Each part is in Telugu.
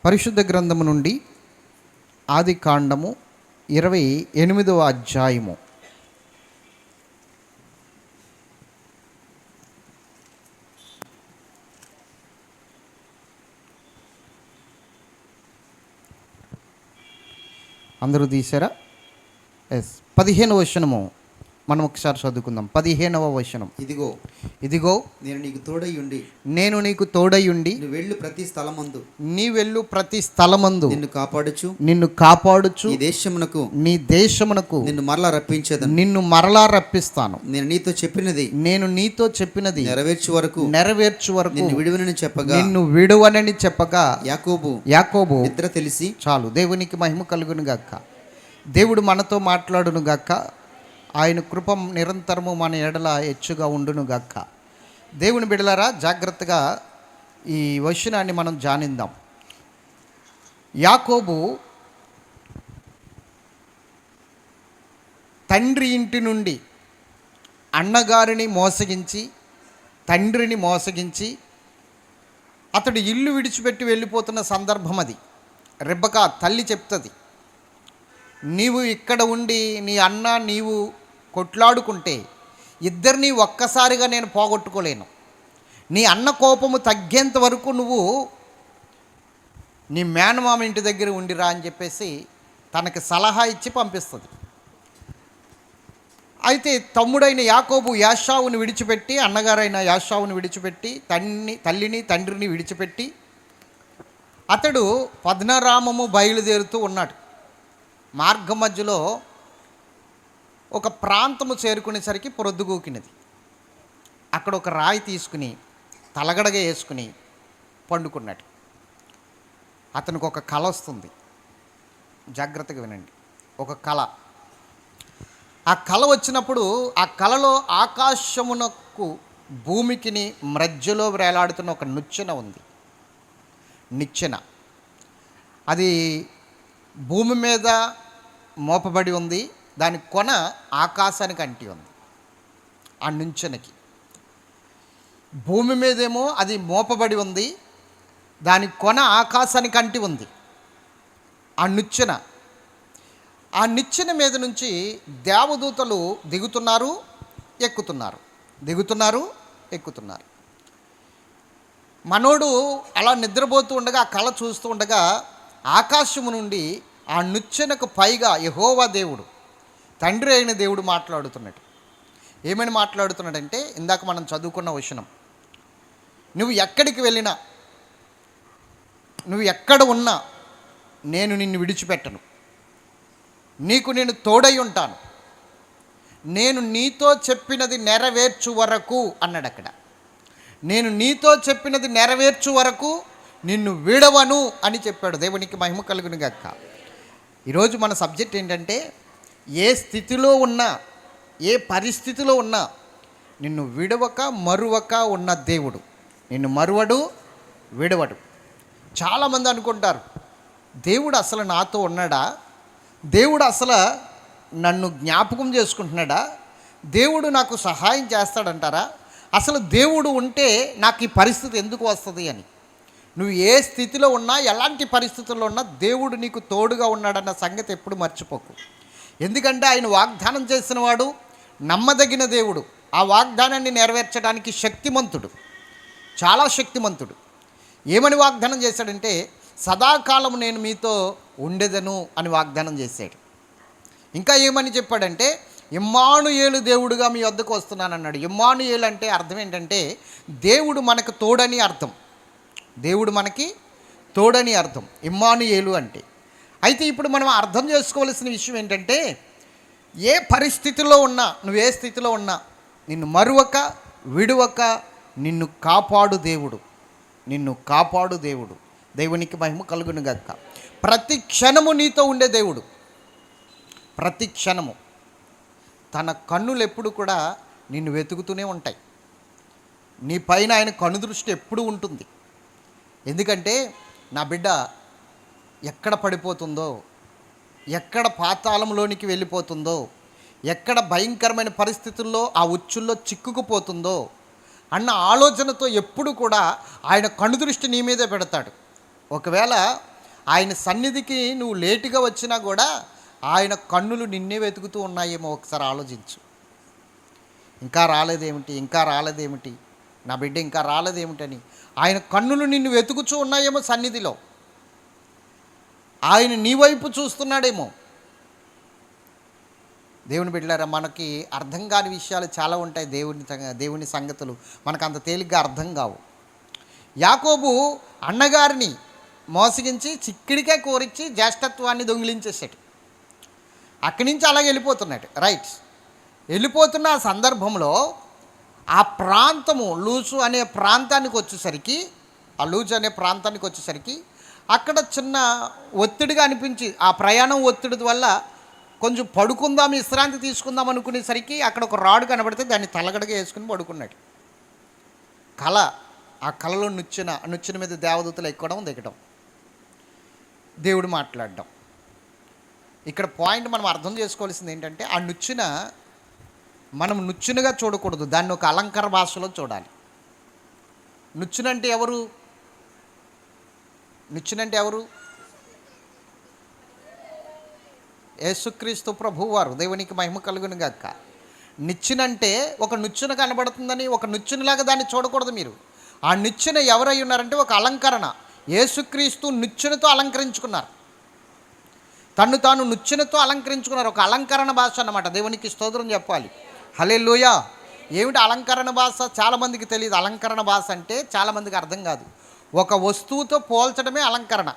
పరిశుద్ధ గ్రంథము నుండి ఆది కాండము 28వ అధ్యాయము. అందరూ తీసారా? 15వ వచనము మనం ఒకసారి చదువుకుందాం. 15వ వచనం. ఇదిగో నేను నీకు తోడయ్యుండి నువ్వు వెళ్ళు ప్రతి స్థలమందు నీ వెళ్ళు ప్రతి స్థలమందు నిన్ను కాపాడుచు నీ దేశమునకు నిన్ను మరలా రప్పించేదను. నిన్ను మరలా రప్పిస్తాను. నేను నీతో చెప్పినది నెరవేర్చు వరకు నిన్ను విడువనని చెప్పగా యాకోబు నిద్ర తెలిసి చాలు. దేవునికి మహిమ కలుగును గాక. దేవుడు మనతో మాట్లాడును గాక. ఆయన కృప నిరంతరము మన ఎడల హెచ్చుగా ఉండును గాక. దేవుని బిడలారా, జాగ్రత్తగా ఈ వచనాన్ని మనం ధ్యానిద్దాం. యాకోబు తండ్రి ఇంటి నుండి అన్నగారిని మోసగించి, తండ్రిని మోసగించి అతడు ఇల్లు విడిచిపెట్టి వెళ్ళిపోతున్న సందర్భం అది. రెబెకా తల్లి చెప్తుంది, నీవు ఇక్కడ ఉండి నీ అన్న నీవు కొట్లాడుకుంటే ఇద్దరిని ఒక్కసారిగా నేను పోగొట్టుకోలేను. నీ అన్న కోపము తగ్గేంత వరకు నువ్వు నీ మేనమామ ఇంటి దగ్గర ఉండిరా అని చెప్పేసి తనకి సలహా ఇచ్చి పంపిస్తుంది. అయితే తమ్ముడైన యాకోబు యాషావుని విడిచిపెట్టి, అన్నగారైన యాషావుని విడిచిపెట్టి, తల్లిని తండ్రిని విడిచిపెట్టి అతడు పద్నరామము బయలుదేరుతూ ఉన్నాడు. మార్గ మధ్యలో ఒక ప్రాంతము చేరుకునేసరికి ప్రొద్దుగూకినది. అక్కడ ఒక రాయి తీసుకుని తలగడగా వేసుకుని పండుకున్నాడు. అతనికి ఒక కల వస్తుంది. జాగ్రత్తగా వినండి. ఒక కల. ఆ కల వచ్చినప్పుడు ఆ కలలో ఆకాశమునకు భూమికిని మధ్యలో వేలాడుతున్న ఒక నిచ్చెన ఉంది. నిచ్చెన అది భూమి మీద మోపబడి ఉంది. దాని కొన ఆకాశానికి అంటి ఉంది. ఆ నిచ్చెనకి భూమి మీదేమో అది మోపబడి ఉంది, దాని కొన ఆకాశానికి అంటి ఉంది. ఆ నిచ్చెన మీద నుంచి దేవదూతలు దిగుతున్నారు, ఎక్కుతున్నారు. మనోడు అలా నిద్రపోతూ ఉండగా ఆ కళ చూస్తూ ఉండగా ఆకాశము నుండి ఆ నిచ్చెనకు పైగా యెహోవా దేవుడు, తండ్రి అయిన దేవుడు మాట్లాడుతున్నాడు. ఏమని మాట్లాడుతున్నాడంటే, ఇందాక మనం చదువుకున్న వచనం, నువ్వు ఎక్కడికి వెళ్ళినా, నువ్వు ఎక్కడ ఉన్నా నేను నిన్ను విడిచిపెట్టను, నీకు నేను తోడై ఉంటాను, నేను నీతో చెప్పినది నెరవేర్చు వరకు అన్నాడు. అక్కడ నేను నీతో చెప్పినది నెరవేర్చు వరకు నిన్ను విడవను అని చెప్పాడు. దేవునికి మహిమ కలుగును గాక. ఈరోజు మన సబ్జెక్ట్ ఏంటంటే, ఏ స్థితిలో ఉన్నా, ఏ పరిస్థితిలో ఉన్నా నిన్ను విడవక మరువక ఉన్న దేవుడు. నిన్ను మరువడు, విడవడు. చాలామంది అనుకుంటారు, దేవుడు అసలు నాతో ఉన్నాడా, దేవుడు అసలు నన్ను జ్ఞాపకం చేసుకుంటున్నాడా, దేవుడు నాకు సహాయం చేస్తాడంటారా, అసలు దేవుడు ఉంటే నాకు ఈ పరిస్థితి ఎందుకు వస్తుంది అని. నువ్వు ఏ స్థితిలో ఉన్నా, ఎలాంటి పరిస్థితుల్లో ఉన్నా దేవుడు నీకు తోడుగా ఉన్నాడన్న సంగతి ఎప్పుడు మర్చిపోకు. ఎందుకంటే ఆయన వాగ్దానం చేసిన వాడు నమ్మదగిన దేవుడు. ఆ వాగ్దానాన్ని నెరవేర్చడానికి శక్తిమంతుడు, చాలా శక్తిమంతుడు. ఏమని వాగ్దానం చేశాడంటే, సదాకాలం నేను మీతో ఉండేదను అని వాగ్దానం చేశాడు. ఇంకా ఏమని చెప్పాడంటే, ఇమ్మానుయేలు దేవుడుగా మీ వద్దకు వస్తున్నానన్నాడు. ఇమ్మానుయేలు అంటే అర్థం ఏంటంటే, దేవుడు మనకు తోడని అర్థం. దేవుడు మనకి తోడని అర్థం ఇమ్మానుయేలు అంటే. అయితే ఇప్పుడు మనం అర్థం చేసుకోవాల్సిన విషయం ఏంటంటే, ఏ పరిస్థితిలో ఉన్నా, నువ్వు ఏ స్థితిలో ఉన్నా నిన్ను మరువక విడువక నిన్ను కాపాడు దేవుడు. దేవునికి మహిమ కలుగును గాక. ప్రతి క్షణము నీతో ఉండే దేవుడు. ప్రతి క్షణము తన కన్నులు ఎప్పుడు కూడా నిన్ను వెతుకుతూనే ఉంటాయి. నీ పైన ఆయన కనుదృష్టి ఎప్పుడు ఉంటుంది. ఎందుకంటే నా బిడ్డ ఎక్కడ పడిపోతుందో, ఎక్కడ పాతాళంలోనికి వెళ్ళిపోతుందో, ఎక్కడ భయంకరమైన పరిస్థితుల్లో ఆ ఉచ్చుల్లో చిక్కుకుపోతుందో అన్న ఆలోచనతో ఎప్పుడు కూడా ఆయన కనుదృష్టి నీ మీదే పెడతాడు. ఒకవేళ ఆయన సన్నిధికి నువ్వు లేటుగా వచ్చినా కూడా ఆయన కన్నులు నిన్నే వెతుకుతూ ఉన్నాయేమో ఒకసారి ఆలోచించు. ఇంకా రాలేదేమిటి, ఇంకా రాలేదేమిటి, నా బిడ్డ ఇంకా రాలేదేమిటని ఆయన కన్నులు నిన్ను వెతుకుతూ ఉన్నాయేమో సన్నిధిలో. ఆయన నీ వైపు చూస్తున్నాడేమో. దేవుని బిడ్డలారా, మనకి అర్థం కాని విషయాలు చాలా ఉంటాయి. దేవుని సంగతులు మనకు అంత తేలిగ్గా అర్థం కావు. యాకోబు అన్నగారిని మోసగించి చిక్కిడికే కోరిచ్చి జ్యేష్ఠత్వాన్ని దొంగిలించేసాడు. అక్కడి నుంచి అలాగే వెళ్ళిపోతున్నాడు. రైట్, వెళ్ళిపోతున్న ఆ సందర్భంలో ఆ ప్రాంతము లూజు అనే ప్రాంతానికి వచ్చేసరికి అక్కడ చిన్న ఒత్తిడిగా అనిపించి, ఆ ప్రయాణం ఒత్తిడి వల్ల కొంచెం పడుకుందాం, విశ్రాంతి తీసుకుందాం అనుకునేసరికి అక్కడ ఒక రాడు కనబడితే దాన్ని తలగడగా వేసుకుని పడుకున్నాడు. ఆ కళలో నుచ్చిన మీద దేవదూతలు ఎక్కడం దిగడం, దేవుడు మాట్లాడడం. ఇక్కడ పాయింట్ మనం అర్థం చేసుకోవాల్సింది ఏంటంటే, ఆ మనం నుచ్చునుగా చూడకూడదు, దాన్ని ఒక అలంకార భాషలో చూడాలి. నుచ్చునంటే ఎవరు? యేసుక్రీస్తు ప్రభువారు. దేవునికి మహిమ కలుగును గాక. నిచ్చెనంటే ఒక నుచ్చున కనబడుతుందని ఒక నుచ్చునిలాగా దాన్ని చూడకూడదు మీరు. ఆ నిచ్చెన ఎవరై ఉన్నారంటే ఒక అలంకరణ. యేసుక్రీస్తు నిచ్చెనతో అలంకరించుకున్నారు, తన్ను తాను నిచ్చెనతో అలంకరించుకున్నారు. ఒక అలంకరణ భాష అన్నమాట. దేవునికి స్తోత్రం చెప్పాలి. హల్లెలూయా. ఏమిటి అలంకరణ భాష? చాలామందికి తెలియదు. అలంకరణ భాష అంటే చాలామందికి అర్థం కాదు. ఒక వస్తువుతో పోల్చడమే అలంకరణ.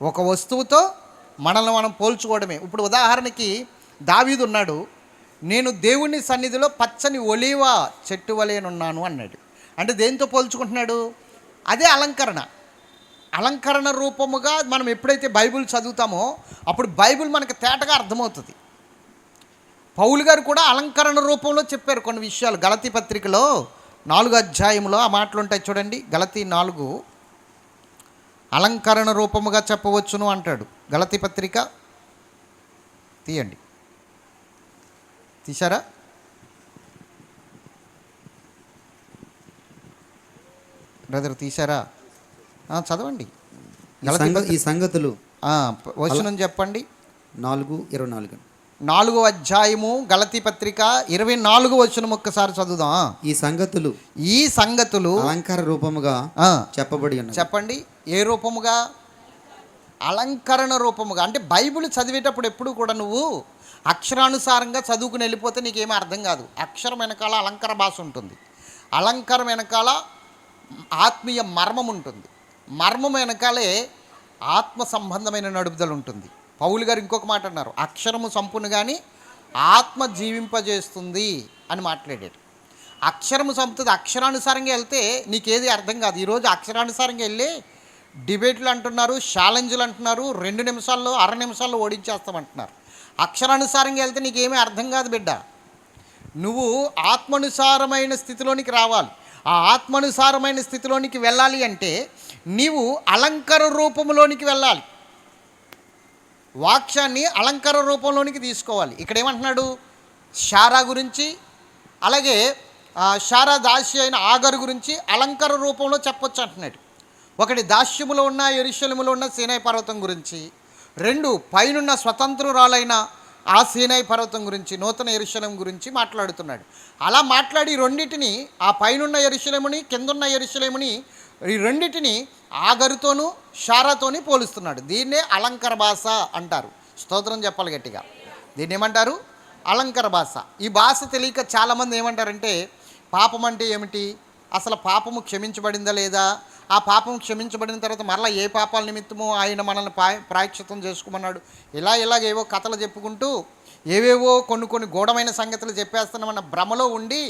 ఒక వస్తువుతో మనల్ని మనం పోల్చుకోవడమే. ఇప్పుడు ఉదాహరణకి దావీదు ఉన్నాడు, నేను దేవుని సన్నిధిలో పచ్చని ఒలీవ చెట్టు వలెనున్నాను అన్నాడు. అంటే దేంతో పోల్చుకుంటున్నాడు? అదే అలంకరణ. అలంకరణ రూపముగా మనం ఎప్పుడైతే బైబిల్ చదువుతామో అప్పుడు బైబిల్ మనకు తేటగా అర్థమవుతుంది. పౌలు గారు కూడా అలంకరణ రూపంలో చెప్పారు కొన్ని విషయాలు. గలతీ పత్రికలో 4వ అధ్యాయంలో ఆ మాటలు ఉంటాయి చూడండి. గలతీ 4 అలంకరణ రూపముగా చెప్పవచ్చును అంటాడు. గలతీ పత్రిక తీయండి. తీశారా? బ్రదర్ తీశారా? చదవండి. ఈ సంగతులు వచనం చెప్పండి. 4:24 4వ అధ్యాయము గలతీ పత్రిక 24వ వచనం ఒక్కసారి చదువుదాం. ఈ సంగతులు అలంకార రూపముగా చెప్పబడి ఉన్నాయి. చెప్పండి. ఏ రూపముగా? అలంకరణ రూపముగా. అంటే బైబిల్ చదివేటప్పుడు ఎప్పుడు కూడా నువ్వు అక్షరానుసారంగా చదువుకుని వెళ్ళిపోతే నీకేమీ అర్థం కాదు. అక్షరం వెనకాల అలంకార భాష ఉంటుంది, అలంకారం వెనకాల ఆత్మీయ మర్మం ఉంటుంది, మర్మం వెనకాలే ఆత్మ సంబంధమైన నడుపుదల ఉంటుంది. పౌలు గారు ఇంకొక మాట అన్నారు, అక్షరము సంపును కానీ ఆత్మ జీవింపజేస్తుంది అని మాట్లాడాడు. అక్షరము సంపుతుంది. అక్షరానుసారంగా వెళ్తే నీకేది అర్థం కాదు. ఈరోజు అక్షరానుసారంగా వెళ్ళి డిబేట్లు అంటున్నారు, ఛాలెంజ్లు అంటున్నారు, 2 నిమిషాల్లో 6 నిమిషాల్లో ఓడించేస్తామంటున్నారు. అక్షరానుసారంగా వెళ్తే నీకేమీ అర్థం కాదు బిడ్డ. నువ్వు ఆత్మానుసారమైన స్థితిలోనికి రావాలి. ఆ ఆత్మానుసారమైన స్థితిలోనికి వెళ్ళాలి అంటే నీవు అలంకార రూపంలోనికి వెళ్ళాలి. వాక్యాన్ని అలంకార రూపంలోనికి తీసుకోవాలి. ఇక్కడ ఏమంటున్నాడు? శారా గురించి, అలాగే శారా దాసి అయిన ఆగరు గురించి అలంకార రూపంలో చెప్పొచ్చు అంటున్నాడు. ఒకటి దాస్యములో ఉన్న యెరూషలేములో ఉన్న సీనాయి పర్వతం గురించి, 2 పైనున్న స్వతంత్రురాలైన ఆ సీనాయి పర్వతం గురించి, నూతన యెరూషలేము గురించి మాట్లాడుతున్నాడు. అలా మాట్లాడి రెండింటిని, ఆ పైనున్న యెరూషలేముని కిందున్న యెరూషలేముని, ఈ రెండింటిని ఆగరుతోనూ శారాతోని పోలుస్తున్నాడు. దీన్నే అలంకార భాష అంటారు. స్తోత్రం చెప్పాలి గట్టిగా. దీన్ని ఏమంటారు? అలంకార భాష. ఈ భాష తెలియక చాలామంది ఏమంటారంటే, పాపం అంటే ఏమిటి, అసలు పాపము క్షమించబడిందా లేదా, ఆ పాపం క్షమించబడిన తర్వాత మరలా ఏ పాపాల నిమిత్తమో ఆయన మనల్ని ప్రాయశ్చిత్తం చేసుకోమన్నాడు, ఇలాగేవో కథలు చెప్పుకుంటూ ఏవేవో కొన్ని గూఢమైన సంగతులు చెప్పేస్తున్నామన్న భ్రమలో ఉండి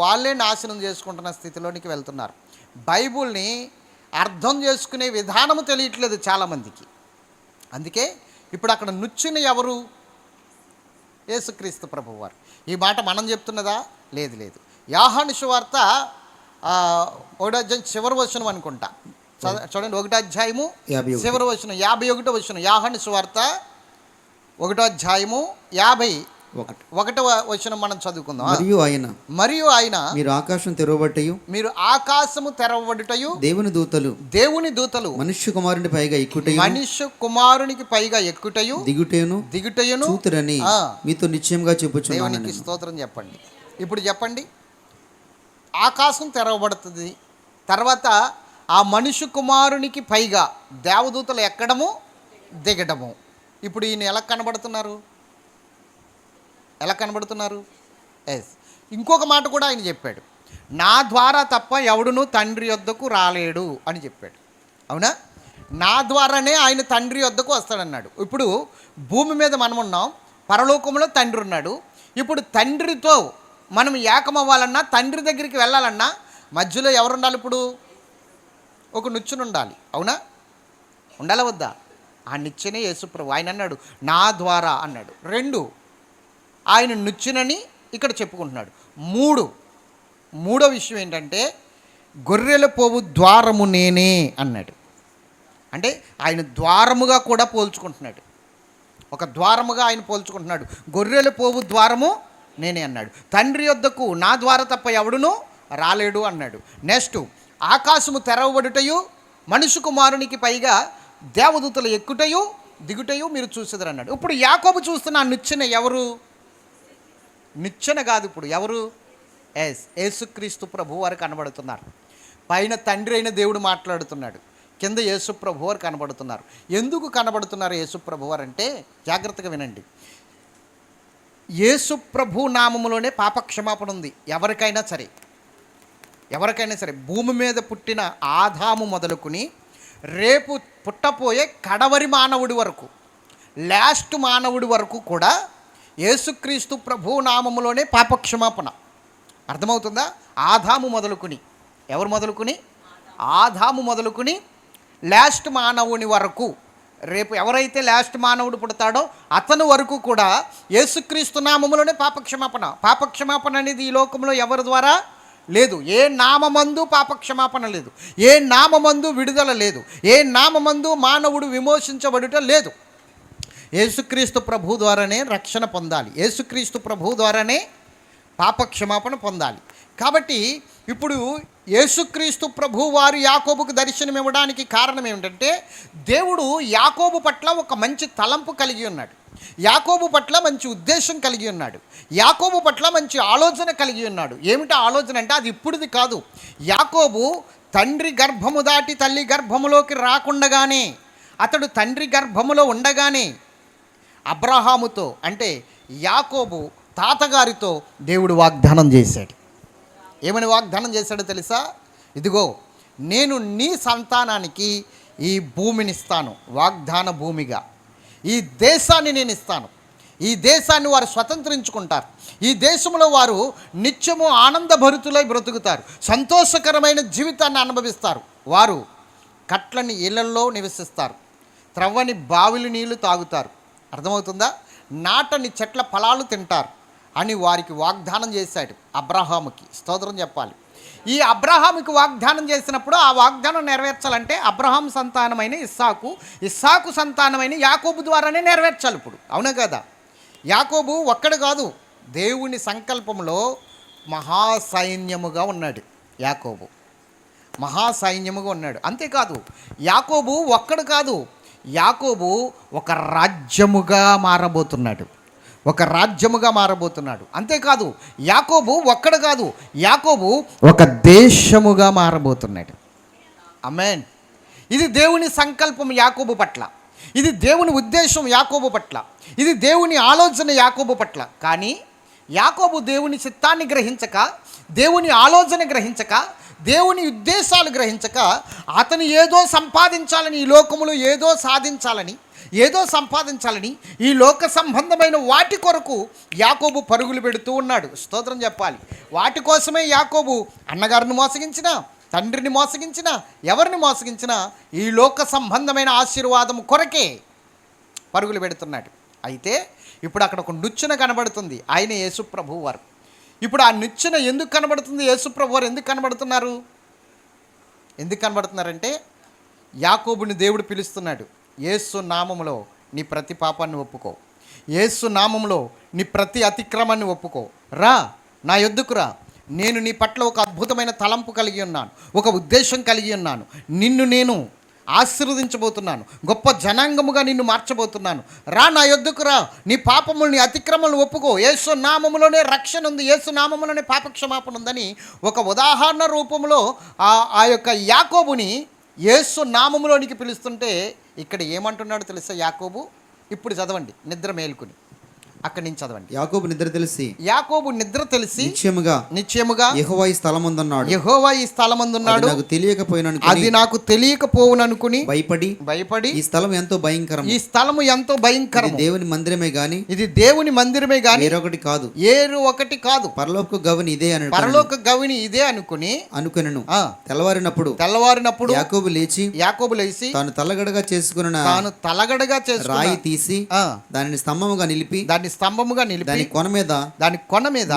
వాళ్ళే నాశనం చేసుకుంటున్న స్థితిలోనికి వెళ్తున్నారు. బైబుల్ని అర్థం చేసుకునే విధానము తెలియట్లేదు చాలామందికి. అందుకే ఇప్పుడు అక్కడ నుచ్చిన ఎవరు? యేసుక్రీస్తు ప్రభువారు. ఈ మాట మనం చెప్తున్నదా? లేదు. యోహాను సువార్త 1వ అధ్యాయం చివరి వచనం అనుకుంటా, చూడండి. 1వ అధ్యాయము చివరి వచనం, 51వ వచనం. యోహాను సువార్త 1వ అధ్యాయము ఒకటవ వచనం మనం చదువుకుందాం. మరియు ఆయన మీరు ఆకాశము తెరవబడుటయు దేవుని దూతలు మనుష్య కుమారునికి పైగా ఎక్కుటయు దిగుటయును చూతురని మీతో నిశ్చయంగా చెప్పుచున్నాను. దేవునికి స్తోత్రం చెప్పండి. ఇప్పుడు చెప్పండి, ఆకాశం తెరవబడుతుంది, తర్వాత ఆ మనుష్య కుమారునికి పైగా దేవదూతలు ఎక్కడము దిగడము. ఇప్పుడు ఈయన ఎలా కనబడుతున్నారు? ఎస్, ఇంకొక మాట కూడా ఆయన చెప్పాడు, నా ద్వారా తప్ప ఎవడును తండ్రి యొద్దకు రాలేడు అని చెప్పాడు. అవునా? నా ద్వారానే ఆయన తండ్రి యొద్దకు వస్తాడన్నాడు. ఇప్పుడు భూమి మీద మనం ఉన్నాం, పరలోకంలో తండ్రి ఉన్నాడు. ఇప్పుడు తండ్రితో మనం ఏకమవ్వాలన్నా, తండ్రి దగ్గరికి వెళ్ళాలన్నా మధ్యలో ఎవరు ఉండాలి? ఇప్పుడు ఒక నిచ్చెన ఉండాలి. అవునా? ఉండాలా వద్దా? ఆ నిచ్చెనే యేసుప్రభు. ఆయన అన్నాడు నా ద్వారా అన్నాడు. 2, ఆయన నిచ్చెనని ఇక్కడ చెప్పుకుంటున్నాడు. 3, మూడో విషయం ఏంటంటే గొర్రెల పోవు ద్వారము నేనే అన్నాడు. అంటే ఆయన ద్వారముగా కూడా పోల్చుకుంటున్నాడు, ఒక ద్వారముగా ఆయన పోల్చుకుంటున్నాడు. గొర్రెల పోవు ద్వారము నేనే అన్నాడు. తండ్రి యొద్దకు నా ద్వారా తప్ప ఎవడును రాలేడు అన్నాడు. నెక్స్ట్, ఆకాశము తెరవబడుటయు మనుష్య కుమారునికి పైగా దేవదూతలు ఎక్కుటయు దిగుటయు మీరు చూసేదరు అన్నాడు. ఇప్పుడు యాకోబు చూస్తున్న ఆ నిచ్చెన ఎవరు? నిచ్చెన కాదు, ఇప్పుడు ఎవరు? యేసుక్రీస్తు ప్రభు వారు కనబడుతున్నారు. పైన తండ్రి అయిన దేవుడు మాట్లాడుతున్నాడు, కింద యేసు ప్రభు వారు కనబడుతున్నారు. ఎందుకు కనబడుతున్నారు యేసు ప్రభు వారు అంటే జాగ్రత్తగా వినండి. యేసు ప్రభు నామములోనే పాపక్షమాపణ ఉంది. ఎవరికైనా సరే భూమి మీద పుట్టిన ఆదాము మొదలుకుని రేపు పుట్టపోయే కడవరి మానవుడి వరకు, లాస్ట్ మానవుడి వరకు కూడా యేసుక్రీస్తు ప్రభు నామములోనే పాపక్షమాపణ. అర్థమవుతుందా? ఆదాము మొదలుకుని, ఎవరు మొదలుకుని? ఆదాము మొదలుకుని లాస్ట్ మానవుని వరకు, రేపు ఎవరైతే లాస్ట్ మానవుడు పుడతాడో అతను వరకు కూడా యేసుక్రీస్తు నామములోనే పాపక్షమాపణ అనేది ఈ లోకంలో ఎవరి ద్వారా లేదు. ఏ నామమందు పాపక్షమాపణ లేదు, ఏ నామమందు విడుదల లేదు, ఏ నామమందు మానవుడు విమోచించబడుట లేదు. యేసుక్రీస్తు ప్రభు ద్వారానే రక్షణ పొందాలి, యేసుక్రీస్తు ప్రభు ద్వారానే పాపక్షమాపణ పొందాలి. కాబట్టి ఇప్పుడు యేసుక్రీస్తు ప్రభు వారు యాకోబుకు దర్శనం ఇవ్వడానికి కారణం ఏమిటంటే దేవుడు యాకోబు పట్ల ఒక మంచి తలంపు కలిగి ఉన్నాడు, యాకోబు పట్ల మంచి ఉద్దేశం కలిగి ఉన్నాడు, యాకోబు పట్ల మంచి ఆలోచన కలిగి ఉన్నాడు. ఏమిటి ఆలోచన అంటే అది ఇప్పుడుది కాదు. యాకోబు తండ్రి గర్భము దాటి తల్లి గర్భములోకి రాకుండగానే, అతడు తండ్రి గర్భములో ఉండగానే అబ్రహాముతో అంటే యాకోబు తాతగారితో దేవుడు వాగ్దానం చేశాడు. ఏమని వాగ్దానం చేశాడో తెలుసా? ఇదిగో నేను నీ సంతానానికి ఈ భూమిని ఇస్తాను, వాగ్దాన భూమిగా ఈ దేశాన్ని నేను ఇస్తాను. ఈ దేశాన్ని వారు స్వతంత్రించుకుంటారు, ఈ దేశంలో వారు నిత్యము ఆనందభరితులై బ్రతుకుతారు, సంతోషకరమైన జీవితాన్ని అనుభవిస్తారు. వారు కట్లని ఇళ్లల్లో నివసిస్తారు, త్రవ్వని బావిలి నీళ్లు తాగుతారు. అర్థమవుతుందా? నాటని చెట్ల ఫలాలు తింటారు అని వారికి వాగ్దానం చేశాడు అబ్రహాముకి. స్తోత్రం చెప్పాలి. ఈ అబ్రహాముకి వాగ్దానం చేసినప్పుడు ఆ వాగ్దానం నెరవేర్చాలంటే అబ్రహాం సంతానమైన ఇస్సాకు సంతానమైన యాకోబు ద్వారానే నెరవేర్చాలి. ఇప్పుడు అవునా కదా? యాకోబు ఒక్కడు కాదు, దేవుని సంకల్పంలో మహాసైన్యముగా ఉన్నాడు. యాకోబు మహాసైన్యముగా ఉన్నాడు. అంతేకాదు యాకోబు ఒక్కడు కాదు, యాకోబు ఒక రాజ్యముగా మారబోతున్నాడు, ఒక రాజ్యముగా మారబోతున్నాడు. అంతేకాదు యాకోబు ఒక్కడు కాదు, యాకోబు ఒక దేశముగా మారబోతున్నాడు. ఆమేన్. ఇది దేవుని సంకల్పం యాకోబు పట్ల, ఇది దేవుని ఉద్దేశం యాకోబు పట్ల, ఇది దేవుని ఆలోచన యాకోబు పట్ల. కానీ యాకోబు దేవుని చిత్తాన్ని గ్రహించక, దేవుని ఆలోచన గ్రహించక, దేవుని ఉద్దేశాలు గ్రహించక, అతను ఏదో సంపాదించాలని, ఈ లోకములో ఏదో సాధించాలని, ఏదో సంపాదించాలని ఈ లోక సంబంధమైన వాటి కొరకు యాకోబు పరుగులు పెడుతూ ఉన్నాడు. స్తోత్రం చెప్పాలి. వాటి కోసమే యాకోబు అన్నగారిని మోసగించినా, తండ్రిని మోసగించినా, ఎవరిని మోసగించినా ఈ లోక సంబంధమైన ఆశీర్వాదం కొరకే పరుగులు పెడుతున్నాడు. అయితే ఇప్పుడు అక్కడ ఒక నిచ్చెన కనబడుతుంది, ఆయన యేసుప్రభు వారు. ఇప్పుడు ఆ నిచ్చెన ఎందుకు కనబడుతుంది? యేసుప్రభు వారు ఎందుకు కనబడుతున్నారు? ఎందుకు కనబడుతున్నారంటే యాకోబుని దేవుడు పిలుస్తున్నాడు, యేసు నామములో నీ ప్రతి పాపాన్ని ఒప్పుకో, యేసు నామములో నీ ప్రతి అతిక్రమాన్ని ఒప్పుకో. రా, నా యొద్దకు రా. నేను నీ పట్ల ఒక అద్భుతమైన తలంపు కలిగి ఉన్నాను, ఒక ఉద్దేశం కలిగి ఉన్నాను. నిన్ను నేను ఆశీర్వదించబోతున్నాను, గొప్ప జనాంగముగా నిన్ను మార్చబోతున్నాను. రా, నా యొద్దకు రా. నీ పాపములు, నీ అతిక్రమలను ఒప్పుకో. యేసు నామములోనే రక్షణ ఉంది, యేసు నామములోనే పాపక్షమాపణ ఉందని ఒక ఉదాహరణ రూపంలో ఆ యొక్క యాకోబుని యేసు నామములోనికి పిలుస్తుంటే ఇక్కడ ఏమంటున్నాడో తెలుసా యాకోబు? ఇప్పుడు చదవండి, నిద్ర మేలుకుని అక్కడి నుంచి చదవండి. యాకోబు నిద్ర తెలిసి నిశ్చయముగా యెహోవా ఈ స్థలమందున్నాడు, యెహోవా ఈ స్థలమందున్నాడు, అది నాకు తెలియకపోవుననుకుని భయపడి ఈ స్థలం ఎంతో భయంకరం, ఈ స్థలము ఎంతో భయంకరం, దేవుని మందిరమే గాని, ఇది దేవుని మందిరమే గాని వేరొకటి కాదు, ఏరు ఒకటి కాదు, పరలోక గవిని ఇదే అని పరలోక గవిని ఇదే అనుకునేను. తెల్లవారినప్పుడు యాకోబు లేచి తాను తలగడగా చేసుకున్న రాయి తీసి దానిని స్తంభముగా నిలిపి దాని కొన మీద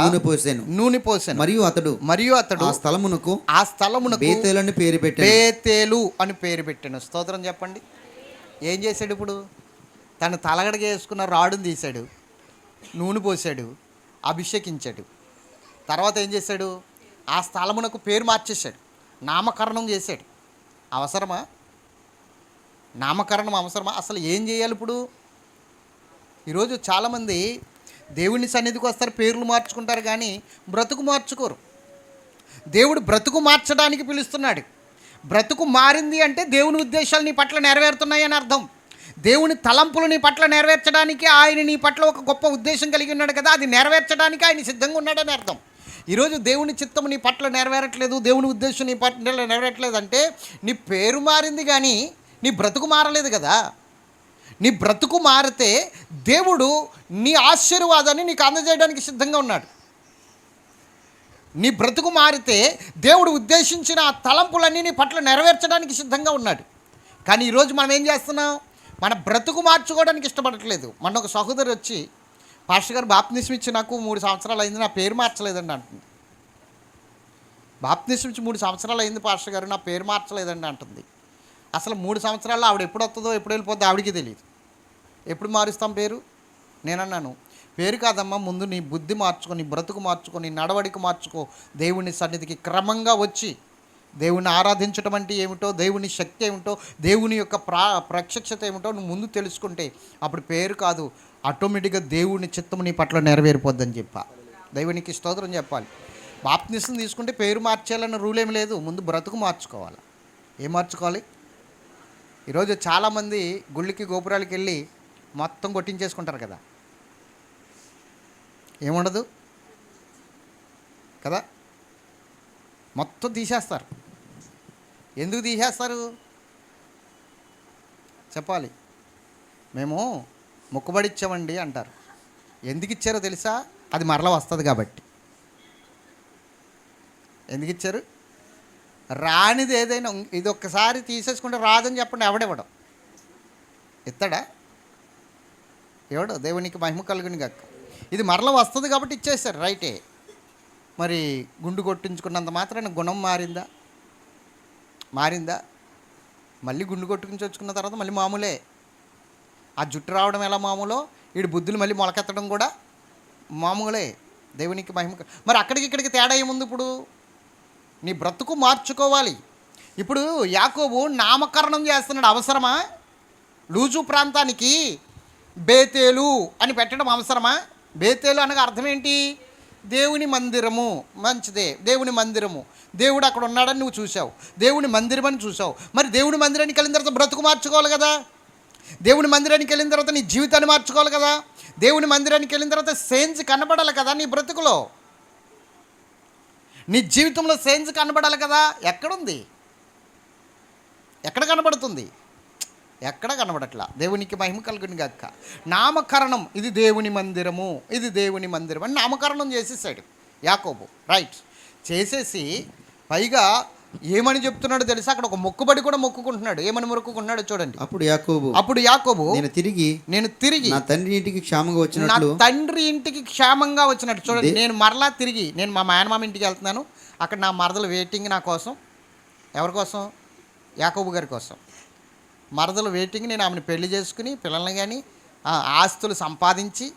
నూనె పోసెను. మరియు అతడు ఆ స్థలమునకు బేతేలు అని పేరు పెట్టాను. స్తోత్రం చెప్పండి. ఏం చేశాడు? ఇప్పుడు తను తలగడగా వేసుకున్న రాడుని తీశాడు, నూనె పోసాడు, అభిషేకించాడు. తర్వాత ఏం చేశాడు? ఆ స్థలమునకు పేరు మార్చేశాడు, నామకరణం చేశాడు. అవసరమా? నామకరణం అవసరమా? అసలు ఏం చేయాలి ఇప్పుడు? ఈరోజు చాలామంది దేవుని సన్నిధికి వస్తారు, పేర్లు మార్చుకుంటారు, కానీ బ్రతుకు మార్చుకోరు. దేవుడు బ్రతుకు మార్చడానికి పిలుస్తున్నాడు. బ్రతుకు మారింది అంటే దేవుని ఉద్దేశాలు నీ పట్ల నెరవేరుతున్నాయి అని అర్థం. దేవుని తలంపులు నీ పట్ల నెరవేర్చడానికి ఆయన నీ పట్ల ఒక గొప్ప ఉద్దేశం కలిగి ఉన్నాడు కదా, అది నెరవేర్చడానికి ఆయన సిద్ధంగా ఉన్నాడని అర్థం. ఈరోజు దేవుని చిత్తం నీ పట్ల నెరవేరట్లేదు, దేవుని ఉద్దేశం నీ పట్ల నెరవేరట్లేదు అంటే నీ పేరు మారింది కానీ నీ బ్రతుకు మారలేదు కదా. నీ బ్రతుకు మారితే దేవుడు నీ ఆశీర్వాదాన్ని నీకు అందజేయడానికి సిద్ధంగా ఉన్నాడు. నీ బ్రతుకు మారితే దేవుడు ఉద్దేశించిన ఆ తలంపులన్నీ నీ పట్ల నెరవేర్చడానికి సిద్ధంగా ఉన్నాడు. కానీ ఈరోజు మనం ఏం చేస్తున్నాం? మన బ్రతుకు మార్చుకోవడానికి ఇష్టపడట్లేదు. మన ఒక సహోదరు వచ్చి, పాస్టర్ గారు బాప్తిస్మం ఇచ్చి నాకు 3 సంవత్సరాలు అయింది, నా పేరు మార్చలేదండి అంటుంది. బాప్తిస్మం ఇచ్చి 3 సంవత్సరాలు అయింది పాస్టర్ గారు, నా పేరు మార్చలేదండి అంటుంది. అసలు 3 సంవత్సరాల్లో ఆవిడ ఎప్పుడు వస్తుందో ఎప్పుడు వెళ్ళిపోద్దో ఆవిడికి తెలియదు. ఎప్పుడు మారుస్తాం పేరు? నేనన్నాను, పేరు కాదమ్మా, ముందు నీ బుద్ధి మార్చుకో, నీ బ్రతుకు మార్చుకో, నీ నడవడిక మార్చుకో. దేవుని సన్నిధికి క్రమంగా వచ్చి దేవుని ఆరాధించడం అంటే ఏమిటో, దేవుని శక్తి ఏమిటో, దేవుని యొక్క ప్రత్యక్షత ఏమిటో నువ్వు ముందు తెలుసుకుంటే అప్పుడు పేరు కాదు, ఆటోమేటిక్గా దేవుని చిత్తము నీ పట్ల నెరవేరిపోద్దని చెప్పా. దేవునికి స్తోత్రం చెప్పాలి. బాప్తిస్మం తీసుకుంటే పేరు మార్చేయాలన్న రూల్ ఏమి లేదు, ముందు బ్రతుకు మార్చుకోవాలి. ఏం మార్చుకోవాలి? ఈరోజు చాలామంది గుళ్ళకి గోపురాలకి వెళ్ళి మొత్తం కొట్టించేసుకుంటారు కదా, ఏముండదు కదా, మొత్తం తీసేస్తారు. ఎందుకు తీసేస్తారు చెప్పాలి. మేము మొక్కుబడి ఇచ్చామండి అంటారు. ఎందుకు ఇచ్చారో తెలుసా? అది మరలా వస్తుంది కాబట్టి. ఎందుకు ఇచ్చారు? రానిది ఏదైనా ఇది ఒక్కసారి తీసేసుకుంటే రాదని చెప్పండి, ఎవడెవడం ఇస్తాడా? ఎవడు? దేవునికి మహిమ కలుగుని గాక. ఇది మరల వస్తుంది కాబట్టి ఇచ్చేస్తారు, రైటే. మరి గుండు కొట్టించుకున్నంత మాత్రాన గుణం మారిందా? మళ్ళీ గుండు కొట్టించుకున్న తర్వాత మళ్ళీ మామూలే. ఆ జుట్టు రావడం ఎలా మామూలో, వీడి బుద్ధులు మళ్ళీ మొలకెత్తడం కూడా మామూలే. దేవునికి మహిమ. మరి అక్కడికి ఇక్కడికి తేడా ఏముంది? ఇప్పుడు నీ బ్రతుకు మార్చుకోవాలి. ఇప్పుడు యాకోబు నామకరణం చేస్తున్నాడు, అవసరమా? లూజు ప్రాంతానికి బేతేలు అని పెట్టడం అవసరమా? బేతేలు అనగా అర్థం ఏంటి? దేవుని మందిరము. మంచిదే, దేవుని మందిరము. దేవుడు అక్కడ ఉన్నాడని నువ్వు చూసావు, దేవుని మందిరం అని చూసావు. మరి దేవుని మందిరానికి వెళ్ళిన తర్వాత బ్రతుకు మార్చుకోవాలి కదా. దేవుని మందిరానికి వెళ్ళిన తర్వాత నీ జీవితాన్ని మార్చుకోవాలి కదా. దేవుని మందిరానికి వెళ్ళిన తర్వాత సేంజ్ కనబడాలి కదా నీ బ్రతుకులో, నీ జీవితంలో సేంజ్ కనబడాలి కదా. ఎక్కడుంది? ఎక్కడ కనబడుతుంది? ఎక్కడ కనబడట్లా. దేవునికి మహిమ కలుగుని గాక. నామకరణం, ఇది దేవుని మందిరము, ఇది దేవుని మందిరం అని నామకరణం చేసేసాడు యాకోబు. రైట్. చేసేసి పైగా ఏమని చెప్తున్నాడు తెలుసా? అక్కడ ఒక మొక్కుబడి కూడా మొక్కుకుంటున్నాడు. ఏమని మొక్కుకుంటున్నాడు చూడండి. అప్పుడు యాకోబు నేను తిరిగి నా తండ్రి ఇంటికి క్షేమంగా వచ్చినట్టు చూడండి. నేను మరలా తిరిగి నేను మా మేనమామ ఇంటికి వెళ్తున్నాను. అక్కడ నా మరదలు వెయిటింగ్ నా కోసం. ఎవరి కోసం? యాకోబు గారి కోసం. మరదలు వెయిటింగ్. నేను ఆమెను పెళ్లి చేసుకుని పిల్లల్ని కానీ ఆస్తులు సంపాదించి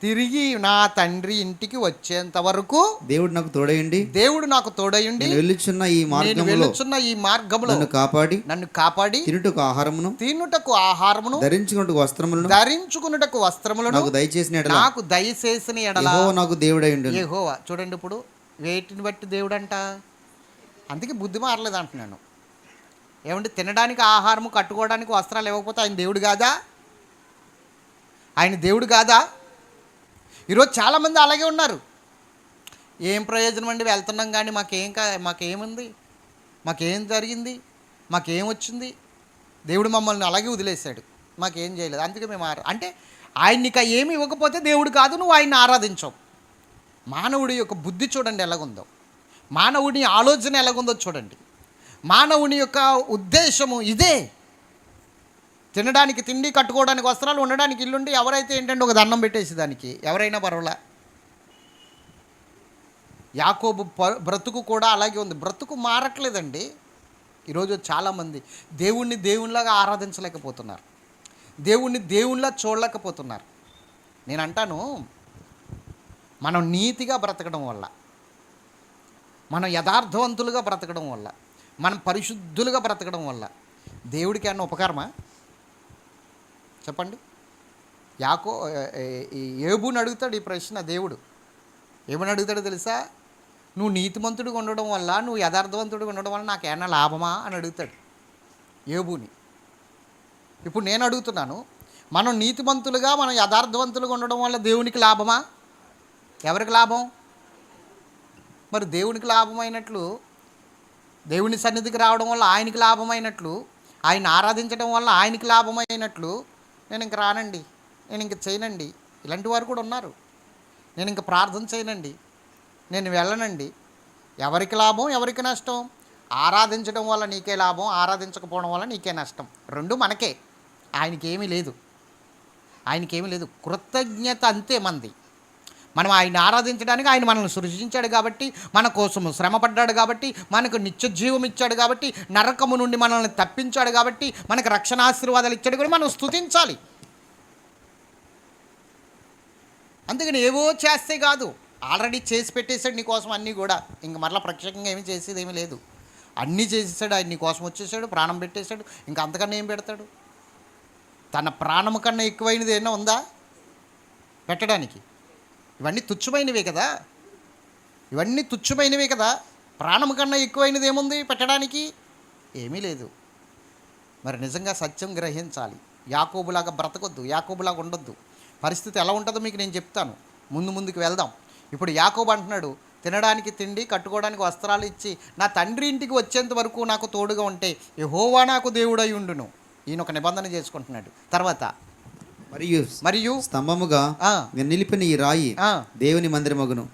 తిరిగి నా తండ్రి ఇంటికి వచ్చేంత వరకు దేవుడు నాకు తోడయండి, దేవుడు నాకు తోడయుండి నేను వెళ్ళుచున్న ఈ నేను మార్గములో వెళ్ళుచున్న ఈ మార్గంలో నన్ను కాపాడి తినుటకు ఆహారమును ధరించుకున్నట్టు వస్త్రములను ధరించుకున్నటకు వస్త్రములను నాకు దయచేసిన ఎడల నాకు దయచేసిన ఎడల యెహోవా నాకు దేవుడయుండు. యెహోవా. చూడండి, ఇప్పుడు వేటిని బట్టి దేవుడంట. అందుకే బుద్ధి మారలేదు అంటున్నాను. ఏమంటే తినడానికి ఆహారము, కట్టుకోవడానికి వస్త్రాలు ఇవ్వకపోతే ఆయన దేవుడు కాదా? ఆయన దేవుడు కాదా? ఈరోజు చాలామంది అలాగే ఉన్నారు. ఏం ప్రయోజనం అండి, వెళ్తున్నాం కానీ మాకేముంది, మాకేం జరిగింది, మాకేం వచ్చింది, దేవుడు మమ్మల్ని అలాగే వదిలేశాడు, మాకేం చేయలేదు, అందుకే మేము అంటే ఆయనకి ఏమి ఇవ్వకపోతే దేవుడు కాదు, నువ్వు ఆయన్ని ఆరాధించవు. మానవుడి యొక్క బుద్ధి చూడండి ఎలాగుందో, మానవుని ఆలోచన ఎలాగుందో చూడండి. మానవుని యొక్క ఉద్దేశము ఇదే. తినడానికి తిండి, కట్టుకోవడానికి వస్త్రాలు, ఉండడానికి ఇల్లుండి, ఎవరైతే ఏంటంటే ఒక దండం పెట్టేసి దానికి ఎవరైనా పర్వాలా. యాకోబు బ్రతుకు కూడా అలాగే ఉంది. బ్రతుకు మారట్లేదండి. ఈరోజు చాలామంది దేవుణ్ణి దేవునిలాగా ఆరాధించలేకపోతున్నారు, దేవుణ్ణి దేవునిలా చూడలేకపోతున్నారు. నేను అంటాను, మనం నీతిగా బ్రతకడం వల్ల, మనం యథార్థవంతులుగా బ్రతకడం వల్ల, మనం పరిశుద్ధులుగా బ్రతకడం వల్ల దేవుడికి ఏమన్నా ఉపకారమా చెప్పండి? ఏబుని అడుగుతాడు ఈ ప్రశ్న దేవుడు. ఏమని అడుగుతాడో తెలుసా? నువ్వు నీతిమంతుడిగా ఉండడం వల్ల, నువ్వు యథార్థవంతుడిగా ఉండడం వల్ల నాకేమన్నా లాభమా అని అడుగుతాడు ఏబుని. ఇప్పుడు నేను అడుగుతున్నాను, మనం నీతిమంతులుగా, మనం యథార్థవంతులుగా ఉండడం వల్ల దేవునికి లాభమా? ఎవరికి లాభం? మరి దేవునికి లాభమైనట్లు, దేవుని సన్నిధికి రావడం వల్ల ఆయనకి లాభమైనట్లు, ఆయన ఆరాధించడం వల్ల ఆయనకి లాభమైనట్లు, నేను ఇంక రానండి, నేను ఇంక చేయనండి, ఇలాంటి వారు కూడా ఉన్నారు. నేను ఇంక ప్రార్థన చేయనండి, నేను వెళ్ళనండి. ఎవరికి లాభం, ఎవరికి నష్టం? ఆరాధించడం వల్ల నీకే లాభం, ఆరాధించకపోవడం వల్ల నీకే నష్టం. రెండు మనకే. ఆయనకేమీ లేదు, ఆయనకేమీ లేదు. కృతజ్ఞత అంతే మంది. మనం ఆయన ఆరాధించడానికి ఆయన మనల్ని సృష్టించాడు కాబట్టి, మన కోసము శ్రమపడ్డాడు కాబట్టి, మనకు నిత్య జీవం ఇచ్చాడు కాబట్టి, నరకము నుండి మనల్ని తప్పించాడు కాబట్టి, మనకు రక్షణ ఆశీర్వాదాలు ఇచ్చాడు కాబట్టి మనం స్తుతించాలి. అందుకని ఏవో చేస్తే కాదు, ఆల్రెడీ చేసి పెట్టేశాడు నీ కోసం అన్నీ కూడా. ఇంక మరలా ప్రత్యేకంగా ఏమీ చేసేది ఏమీ లేదు. అన్నీ చేసేసాడు, ఆయన నీ కోసం వచ్చేసాడు, ప్రాణం పెట్టేశాడు. ఇంకా అంతకన్నా ఏం పెడతాడు? తన ప్రాణం కన్నా ఎక్కువైనది ఏమైనా ఉందా పెట్టడానికి? ఇవన్నీ తుచ్చమైనవే కదా, ఇవన్నీ తుచ్చమైనవే కదా. ప్రాణం కన్నా ఎక్కువైనది ఏముంది పెట్టడానికి? ఏమీ లేదు. మరి నిజంగా సత్యం గ్రహించాలి. యాకోబులాగా బ్రతకొద్దు, యాకోబులాగా ఉండొద్దు. పరిస్థితి ఎలా ఉంటుందో మీకు నేను చెప్తాను, ముందుకు వెళ్దాం. ఇప్పుడు యాకోబు అంటున్నాడు, తినడానికి తిండి, కట్టుకోవడానికి వస్త్రాలు ఇచ్చి నా తండ్రి ఇంటికి వచ్చేంత వరకు నాకు తోడుగా ఉంటే యెహోవా నాకు దేవుడై ఉండును. ఈయన ఒక నిబంధన చేసుకుంటున్నాడు. తర్వాత మరియు స్తంభముగా నిలిపిన ఈ రాయి దేవుని మందిరమగును.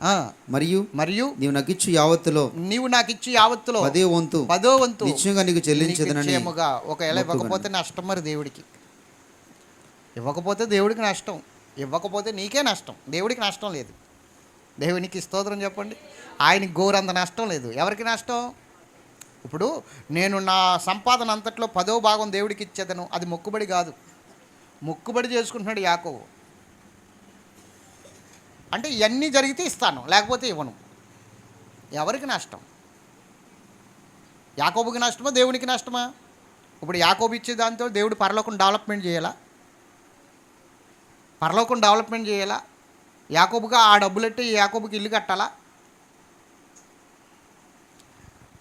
మరియు నీవు నాకు ఇచ్చు యావత్తులో పదో వంతు నిశ్చయంగా నీకు చెల్లించదనని. ఒకవేళ ఇవ్వకపోతే నష్టం, మరి దేవుడికి ఇవ్వకపోతే దేవుడికి నష్టం, ఇవ్వకపోతే నీకే నష్టం, దేవుడికి నష్టం లేదు. దేవునికి స్తోత్రం చెప్పండి. ఆయనకి గోరంత నష్టం లేదు. ఎవరికి నష్టం? ఇప్పుడు నేను నా సంపాదన అంతట్లో 10వ భాగం దేవుడికి ఇచ్చేదను, అది మొక్కుబడి కాదు. మొక్కుబడి చేసుకుంటున్నాడు యాకోబు. అంటే ఇవన్నీ జరిగితే ఇస్తాను, లేకపోతే ఇవ్వను. ఎవరికి నష్టం? యాకోబుకి నష్టమా, దేవునికి నష్టమా? ఇప్పుడు యాకోబు ఇచ్చే దాంతో దేవుడు పరలోకం డెవలప్మెంట్ చేయాలా? పరలోకం డెవలప్మెంట్ చేయాలా? యాకోబుగా ఆ డబ్బులెట్టి యాకోబుకి ఇల్లు కట్టాలా?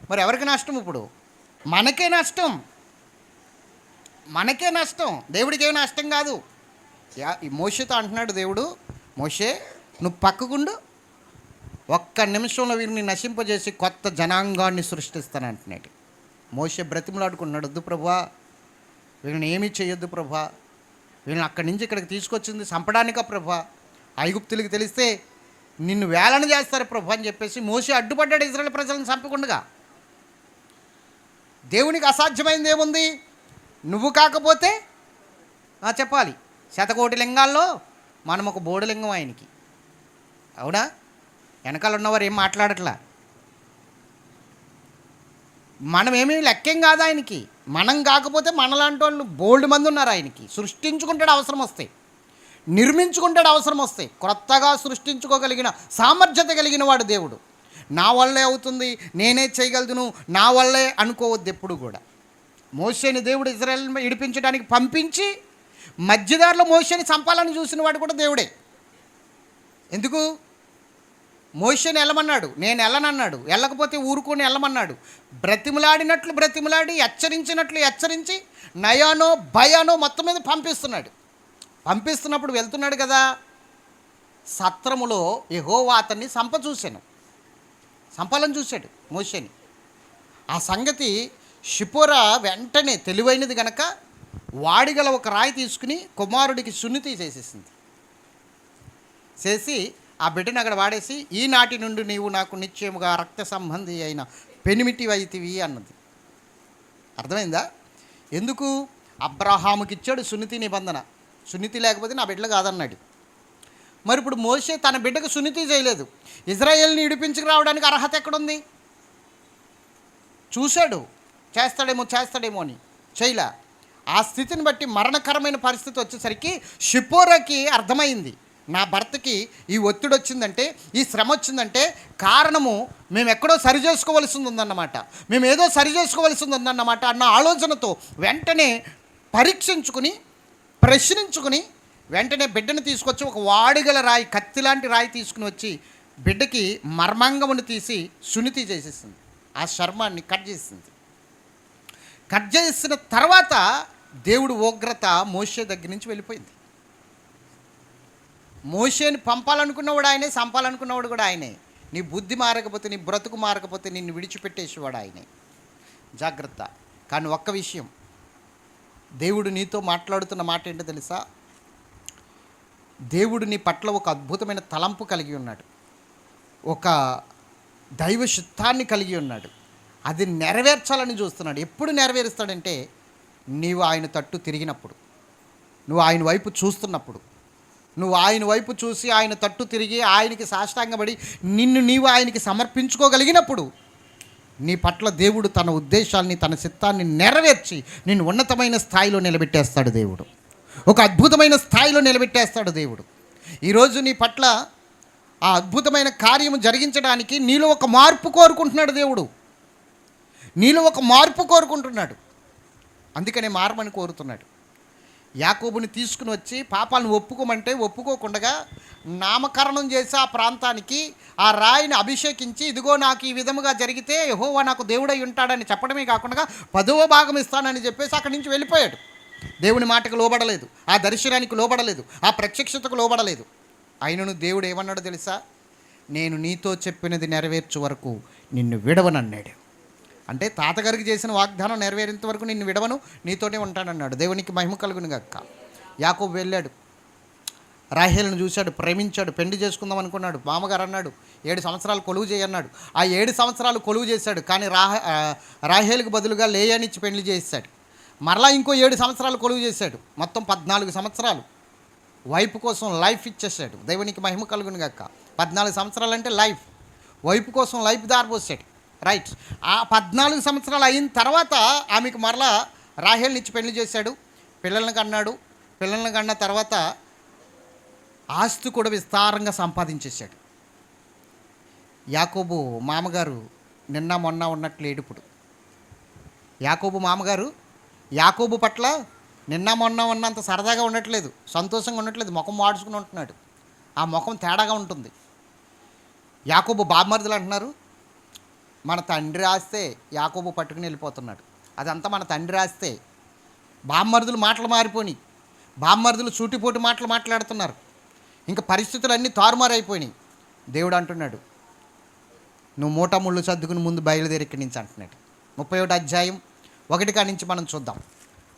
మరి ఎవరికి నష్టం? ఇప్పుడు మనకే నష్టం, మనకే నష్టం, దేవుడికి ఏమి నష్టం కాదు. మోషేతో అంటున్నాడు దేవుడు, మోషే నువ్వు పక్కకుండు, ఒక్క నిమిషంలో వీరిని నశింపజేసి కొత్త జనాంగాన్ని సృష్టిస్తాను అంటున్నాడు. మోషే బ్రతిమలాడుకున్నాడు, వద్దు ప్రభా, వీళ్ళని ఏమీ చేయొద్దు ప్రభా, వీళ్ళని అక్కడి నుంచి ఇక్కడికి తీసుకొచ్చింది చంపడానికా ప్రభా, ఐగుప్తులకి తెలిస్తే నిన్ను వేలన చేస్తారు ప్రభా అని చెప్పేసి మోషే అడ్డుపడ్డాడు ఇశ్రాయేలు ప్రజలను చంపకుండా. దేవునికి అసాధ్యమైంది ఏముంది? నువ్వు కాకపోతే చెప్పాలి, 100,000,000 లింగాల్లో మనం ఒక బోడిలింగం ఆయనకి. అవునా? వెనకాల ఉన్నవారు ఏం మాట్లాడట్లా, మనం ఏమీ లెక్కేం కాదు ఆయనకి. మనం కాకపోతే మనలాంటి వాళ్ళు బోల్డ్ మంది ఉన్నారు ఆయనకి. సృష్టించుకుంటాడు అవసరం వస్తే. నిర్మించుకుంటాడు అవసరం వస్తే. క్రొత్తగా సృష్టించుకోగలిగిన సామర్థ్యత కలిగిన వాడు దేవుడు. నా వల్లే అవుతుంది, నేనే చేయగలుగును, నా వల్లే అనుకోవద్దు ఎప్పుడు కూడా. మోషేని దేవుడు ఇజ్రాయెల్ విడిపించడానికి పంపించి మధ్యదారిలో మోషేని చంపాలని చూసిన వాడు కూడా దేవుడే. ఎందుకు? మోషేని వెళ్ళమన్నాడు, నేను వెళ్ళనన్నాడు. వెళ్ళకపోతే ఊరుకొని వెళ్ళమన్నాడు. బ్రతిమలాడినట్లు బ్రతిమలాడి, హెచ్చరించినట్లు హెచ్చరించి, నయానో భయానో మొత్తం మీద పంపిస్తున్నప్పుడు వెళ్తున్నాడు కదా, సత్రములో యెహోవా అతన్ని చంపాలని చూశాడు మోషేని. ఆ సంగతి షిపోరా వెంటనే తెలివైనది గనక వాడిగల ఒక రాయి తీసుకుని కుమారుడికి సున్నితి చేసి ఆ బిడ్డను అక్కడ వాడేసి, ఈనాటి నుండి నీవు నాకు నిశ్చయముగా రక్త సంబంధి అయిన పెనిమిటి వైతివి అన్నది. అర్థమైందా? ఎందుకు? అబ్రహాముకి ఇచ్చాడు సున్నితి నిబంధన. సున్నితి లేకపోతే నా బిడ్డలు కాదన్నాడు. మరి ఇప్పుడు మోషే తన బిడ్డకు సున్నితి చేయలేదు. ఇజ్రాయేల్ని విడిపించుకు రావడానికి అర్హత ఎక్కడుంది? చూశాడు, చేస్తాడేమో అని, చేయలే. ఆ స్థితిని బట్టి మరణకరమైన పరిస్థితి వచ్చేసరికి షిపోరాకి అర్థమైంది, నా భర్తకి ఈ ఒత్తిడి వచ్చిందంటే, ఈ శ్రమ వచ్చిందంటే కారణము మేము ఎక్కడో సరి చేసుకోవలసి ఉందన్నమాట, మేము ఏదో సరి చేసుకోవలసి ఉందన్నమాట అన్న ఆలోచనతో వెంటనే పరీక్షించుకుని ప్రశ్నించుకుని వెంటనే బిడ్డను తీసుకొచ్చి ఒక వాడిగల రాయి, కత్తిలాంటి రాయి తీసుకుని వచ్చి బిడ్డకి మర్మాంగమును తీసి సున్నితి చేసేసింది. ఆ చర్మాన్ని కట్ చేసిన తర్వాత దేవుడు ఉగ్రత మోషే దగ్గర నుంచి వెళ్ళిపోయింది. మోషేని పంపాలనుకున్నవాడు ఆయనే, చంపాలనుకున్నవాడు కూడా ఆయనే. నీ బుద్ధి మారకపోతే, నీ బ్రతుకు మారకపోతే నిన్ను విడిచిపెట్టేసేవాడు ఆయనే. జాగ్రత్త. కానీ ఒక్క విషయం, దేవుడు నీతో మాట్లాడుతున్న మాట ఏంటో తెలుసా? దేవుడు నీ పట్ల ఒక అద్భుతమైన తలంపు కలిగి ఉన్నాడు, ఒక దైవ చిత్తాన్ని కలిగి ఉన్నాడు. అది నెరవేర్చాలని చూస్తున్నాడు. ఎప్పుడు నెరవేరుస్తాడంటే, నీవు ఆయన తట్టు తిరిగినప్పుడు, నువ్వు ఆయన వైపు చూస్తున్నప్పుడు, నువ్వు ఆయన వైపు చూసి ఆయన తట్టు తిరిగి ఆయనకి సాష్టాంగపడి నీవు ఆయనకి సమర్పించుకోగలిగినప్పుడు నీ పట్ల దేవుడు తన ఉద్దేశాన్ని, తన చిత్తాన్ని నెరవేర్చి నిన్ను ఉన్నతమైన స్థాయిలో నిలబెట్టేస్తాడు దేవుడు. ఒక అద్భుతమైన స్థాయిలో నిలబెట్టేస్తాడు దేవుడు. ఈరోజు నీ పట్ల ఆ అద్భుతమైన కార్యము జరిగించడానికి నీలో ఒక మార్పు కోరుకుంటున్నాడు దేవుడు. నీలో ఒక మార్పు కోరుకుంటున్నాడు. అందుకనే మారమని కోరుతున్నాడు. యాకోబుని తీసుకుని వచ్చి పాపాలను ఒప్పుకోమంటే ఒప్పుకోకుండా నామకరణం చేసి ఆ ప్రాంతానికి ఆ రాయిని అభిషేకించి, ఇదిగో నాకు ఈ విధముగా జరిగితే యెహోవా నాకు దేవుడై ఉంటాడని చెప్పడమే కాకుండా 10వ భాగం ఇస్తానని చెప్పేసి అక్కడి నుంచి వెళ్ళిపోయాడు. దేవుని మాటకు లోబడలేదు, ఆ దర్శనానికి లోబడలేదు, ఆ ప్రత్యక్షతకు లోబడలేదు. అయినను దేవుడు ఏమన్నాడో తెలుసా? నేను నీతో చెప్పినది నెరవేర్చు వరకు నిన్ను విడవనన్నాడు. అంటే తాతగారికి చేసిన వాగ్దానం నెరవేరేంత వరకు నిన్ను విడవను, నీతోనే ఉంటానన్నాడు. దేవునికి మహిమ కలుగును గాక. యాకోబు వెళ్ళాడు, రాహేలును చూశాడు, ప్రేమించాడు, పెళ్లి చేసుకుందాం అనుకున్నాడు. మామగారు అన్నాడు 7 సంవత్సరాలు కొలువు చేయన్నాడు. ఆ 7 సంవత్సరాలు కొలువు చేశాడు. కానీ రాహేలుకు బదులుగా లేయానిచ్చి పెళ్లి చేశాడు. మరలా ఇంకో 7 సంవత్సరాలు కొలువు చేశాడు. మొత్తం 14 సంవత్సరాలు వైపు కోసం లైఫ్ ఇచ్చేసాడు. దేవునికి మహిమ కలుగును గాక. 14 సంవత్సరాలు అంటే లైఫ్, వైపు కోసం లైఫ్ దారిపోసాడు. రైట్. ఆ 14 సంవత్సరాలు అయిన తర్వాత ఆమెకు మరలా రాహేలునిచ్చి పెళ్లి చేశాడు. పిల్లలను కన్న తర్వాత ఆస్తి కూడా విస్తారంగా సంపాదించేశాడు. యాకోబు మామగారు నిన్న మొన్న ఉన్నట్లు ఏడుపుడు. యాకోబు మామగారు యాకోబు పట్ల నిన్న మొన్న ఉన్నంత సరదాగా ఉండట్లేదు, సంతోషంగా ఉండట్లేదు, ముఖం వాడుచుకుని ఉంటున్నాడు. ఆ ముఖం తేడాగా ఉంటుంది. యాకోబు బామ్మర్దులు అంటున్నారు, మన తండ్రి ఆస్తే యాకోబు పట్టుకుని వెళ్ళిపోతున్నాడు. అదంతా మన తండ్రి ఆస్తే. బామ్మర్దులు మాటలు మారిపోయినాయి, బామ్మర్దులు సూటిపోటు మాటలు మాట్లాడుతున్నారు. ఇంకా పరిస్థితులన్నీ తారుమారైపోయినాయి. దేవుడు అంటున్నాడు, నువ్వు మూటముళ్ళు సర్దుకుని ముందు బయలుదేరి ఇక్కడి నుంచి అంటున్నాడు. 31వ అధ్యాయం 1 కాడి నుంచి మనం చూద్దాం.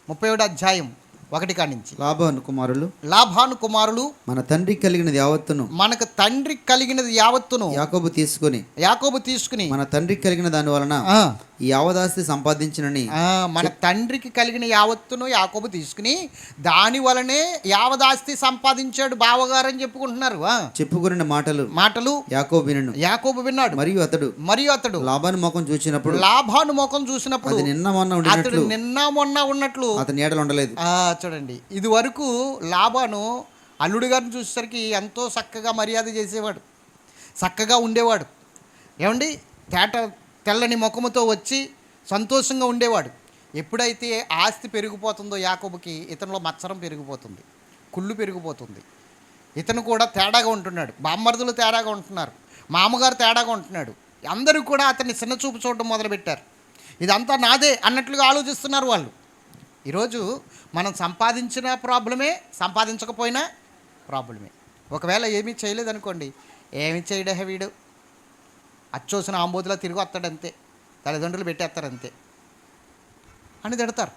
31వ అధ్యాయం 1 కాడి నుంచి. లాబాను కుమారులు మన తండ్రికి కలిగినది యావత్తును, మనకు తండ్రికి కలిగినది యావత్తును యాకోబు తీసుకుని మన తండ్రికి కలిగిన దాని వలన ఈ యావదాస్తి సంపాదించినని. మన తండ్రికి కలిగిన యావత్తును యాకోబు తీసుకుని దాని వలనే యావదాస్తి సంపాదించాడు బావగారు అని చెప్పుకున్న మాటలు యాకోబు విన్నాడు. మరియు అతడు లాబాను ముఖం చూసినప్పుడు నిన్న మొన్న ఉన్నట్లు అతని ఏడలు ఉండలేదు. చూడండి, ఇది వరకు లాబాను అల్లుడు గారిని చూసేసరికి ఎంతో చక్కగా మర్యాద చేసేవాడు, చక్కగా ఉండేవాడు. ఏమండి, తెల్లని ముఖముతో వచ్చి సంతోషంగా ఉండేవాడు. ఎప్పుడైతే ఆస్తి పెరిగిపోతుందో యాకోబుకి, ఇతనిలో మత్సరం పెరిగిపోతుంది, కుళ్ళు పెరిగిపోతుంది. ఇతను కూడా తేడాగా ఉంటున్నాడు, బామ్మర్దులు తేడాగా ఉంటున్నారు, మామగారు తేడాగా ఉంటున్నాడు. అందరూ కూడా అతన్ని చిన్నచూపు చూడడం మొదలుపెట్టారు. ఇదంతా నాదే అన్నట్లుగా ఆలోచిస్తున్నారు వాళ్ళు. ఈరోజు మనం సంపాదించిన ప్రాబ్లమే, సంపాదించకపోయినా ప్రాబ్లమే. ఒకవేళ ఏమీ చేయలేదనుకోండి, ఏమి చేయడే వీడు, అచ్చోసిన ఆంబోతులా తిరిగి వస్తాడంతే, తల్లిదండ్రులు పెట్టేస్తారంతే అని తిడతారు.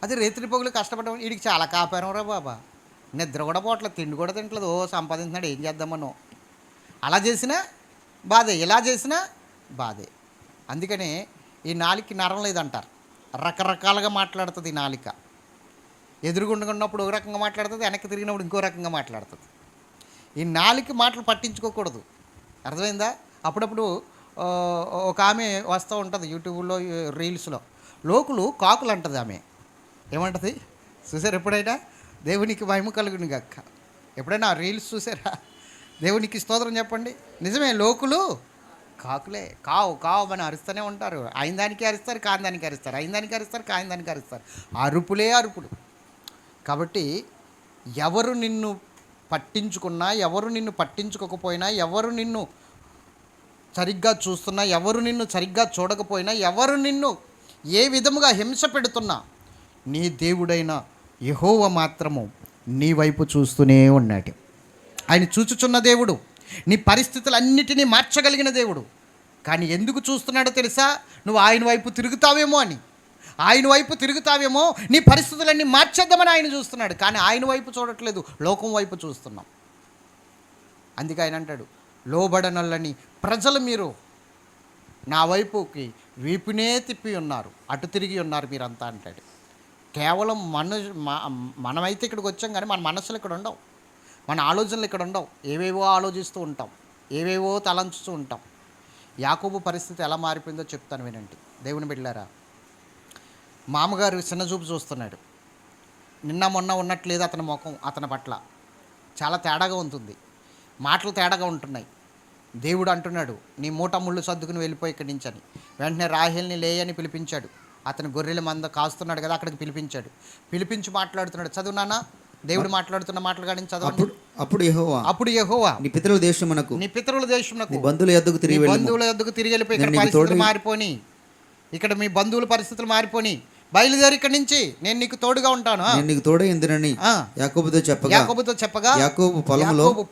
అది రేత్రి పొగులు కష్టపడడం, వీడికి చాలా కాపారం రా బాబా, నిద్ర కూడా పోవట్లేదు, తిండి కూడా తింటలేదు, ఓ సంపాదించినాడు ఏం చేద్దామనో. అలా చేసినా బాధే, ఇలా చేసినా బాధే. అందుకనే ఈ నాలికి నరం లేదంటారు. రకరకాలుగా మాట్లాడుతుంది ఈ నాలిక. ఎదురుగుండుకున్నప్పుడు ఒక రకంగా మాట్లాడుతుంది, వెనక్కి తిరిగినప్పుడు ఇంకో రకంగా మాట్లాడుతుంది. ఈ నాలిక మాటలు పట్టించుకోకూడదు, అర్థమైందా? అప్పుడప్పుడు ఒక ఆమె వస్తూ ఉంటుంది యూట్యూబ్లో, రీల్స్లో, లోకులు కాకులు అంటుంది ఆమె. ఏమంటుంది చూసారు ఎప్పుడైనా? దేవునికి మహిమ కలుగును గాక. ఎప్పుడైనా రీల్స్ చూసారా? దేవునికి స్తోత్రం చెప్పండి. నిజమే, లోకులు కాకులే, కావు కావు అని అరుస్తూనే ఉంటారు. అయిన దానికి అరుస్తారు, కాని దానికి అరుస్తారు, అయిన దానికి అరుస్తారు, కాని దానికి అరుస్తారు. అరుపులే అరుపులు. కాబట్టి ఎవరు నిన్ను పట్టించుకున్నా, ఎవరు నిన్ను పట్టించుకోకపోయినా, ఎవరు నిన్ను సరిగ్గా చూస్తున్నా, ఎవరు నిన్ను సరిగ్గా చూడకపోయినా, ఎవరు నిన్ను ఏ విధముగా హింస పెడుతున్నా, నీ దేవుడైన యెహోవా మాత్రము నీ వైపు చూస్తూనే ఉన్నాడు. ఆయన చూచుచున్న దేవుడు, నీ పరిస్థితులన్నిటినీ మార్చగలిగిన దేవుడు. కానీ ఎందుకు చూస్తున్నాడో తెలుసా? నువ్వు ఆయన వైపు తిరుగుతావేమో అని. ఆయన వైపు తిరుగుతావేమో, నీ పరిస్థితులన్నీ మార్చేద్దామని ఆయన చూస్తున్నాడు. కానీ ఆయన వైపు చూడట్లేదు, లోకం వైపు చూస్తున్నాం. అందుకే ఆయన అంటాడు, లోబడనల్లని ప్రజలు మీరు నా వైపుకి వీపునే తిప్పి ఉన్నారు, అటు తిరిగి ఉన్నారు మీరంతా అంటాడు. కేవలం మనమైతే ఇక్కడికి వచ్చాం, కానీ మన మనసులు ఇక్కడ ఉండవు, మన ఆలోచనలు ఇక్కడ ఉండవు. ఏవేవో ఆలోచిస్తూ ఉంటాం, ఏవేవో తలంచుతూ ఉంటాం. యాకోబు పరిస్థితి ఎలా మారిపోయిందో చెప్తాను వినండి. దేవుని బిడ్డలారా, మామగారు చిన్నచూపు చూస్తున్నాడు. నిన్న మొన్న ఉన్నట్లేదు అతని ముఖం, అతని పట్ల చాలా తేడాగా ఉంటుంది, మాటలు తేడాగా ఉంటున్నాయి. దేవుడు అంటున్నాడు, నీ మూట ముళ్ళు సర్దుకుని వెళ్ళిపోయి ఇక్కడి నుంచి అని. వెంటనే రాహేల్ని లేయని పిలిపించాడు. అతను గొర్రెల మంద కాస్తున్నాడు కదా, అక్కడికి పిలిపించాడు. పిలిపించి మాట్లాడుతున్నాడు. చదువు నాన్న, దేవుడు మాట్లాడుతున్న మాటలు కానీ చదువు. అప్పుడు యెహోవా నీ పితరుల దేశమునకు బంధువుల యొద్దకు తిరిగి వెళ్ళిపోయి, ఇక్కడ పరిస్థితులు మారిపోని, ఇక్కడ మీ బంధువుల పరిస్థితులు మారిపోని, బయలుదేరి ఇక్కడి నుంచి నేను నీకు తోడుగా ఉంటాను, నేను నీకు తోడే ఎందునని యాకోబుతో చెప్పగా యాకోబు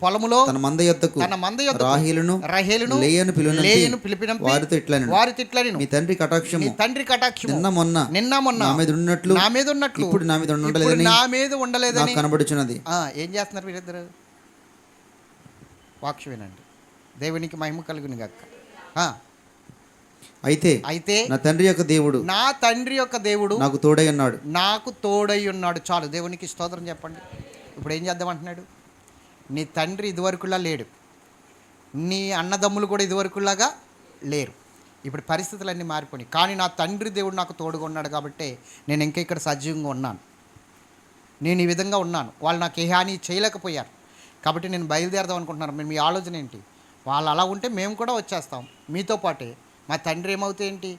పొలములో తన మంద యొద్దకు రాహేలును లేయను పిలిపిన వారితో ఇట్లని మీ తండ్రి కటాక్షము నిన్న మొన్న నా మీద ఉన్నట్లు ఇప్పుడు నా మీద ఉండలేదని కనబడుచున్నది. ఏం చేస్తున్నారు వీరిద్దరు? వాక్యం వినండి. దేవునికి మహిమ కలుగును గాక. అయితే నా తండ్రి యొక్క దేవుడు నాకు తోడై ఉన్నాడు. చాలు, దేవునికి స్తోత్రం చెప్పండి. ఇప్పుడు ఏం చేద్దామంటున్నాడు? నీ తండ్రి ఇదివరకులా లేడు, నీ అన్నదమ్ములు కూడా ఇదివరకులాగా లేరు. ఇప్పుడు పరిస్థితులన్నీ మారిపోయినాయి. కానీ నా తండ్రి దేవుడు నాకు తోడుగా ఉన్నాడు కాబట్టి నేను ఇంకా ఇక్కడ సజీవంగా ఉన్నాను, నేను ఈ విధంగా ఉన్నాను. వాళ్ళు నాకు ఏ హాని చేయలేకపోయారు కాబట్టి నేను బయలుదేరదాం అనుకుంటున్నాను. మీ ఆలోచన ఏంటి? వాళ్ళు అలా ఉంటే మేము కూడా వచ్చేస్తాం మీతో పాటే. మా తండ్రి ఏమవుతే ఏంటి,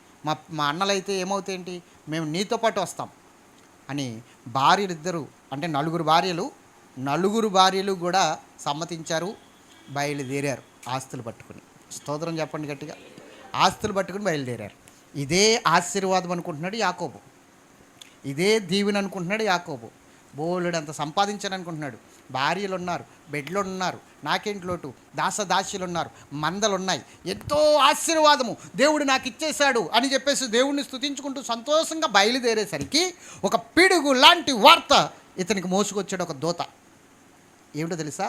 మా అన్నలు అయితే ఏమవుతే ఏంటి, మేము నీతో పాటు వస్తాం అని భార్యలు ఇద్దరు, అంటే నలుగురు భార్యలు కూడా సమ్మతించారు. బయలుదేరారు ఆస్తులు పట్టుకుని. స్తోత్రం చెప్పండి గట్టిగా. ఆస్తులు పట్టుకుని బయలుదేరారు. ఇదే ఆశీర్వాదం అనుకుంటున్నాడు యాకోబు, ఇదే దీవెన అనుకుంటున్నాడు యాకోబు. బోలుడు అంత సంపాదించాను అనుకుంటున్నాడు. భార్యలు ఉన్నారు, బెడ్లు ఉన్నారు, నాకేంటి లోటు, దాసదాస్యులు ఉన్నారు, మందలు ఉన్నాయి, ఎంతో ఆశీర్వాదము దేవుడు నాకు ఇచ్చేశాడు అని చెప్పేసి దేవుడిని స్తుతించుకుంటూ సంతోషంగా బయలుదేరేసరికి ఒక పిడుగు లాంటి వార్త ఇతనికి మోసుకొచ్చాడు ఒక దూత. ఏమిటో తెలుసా?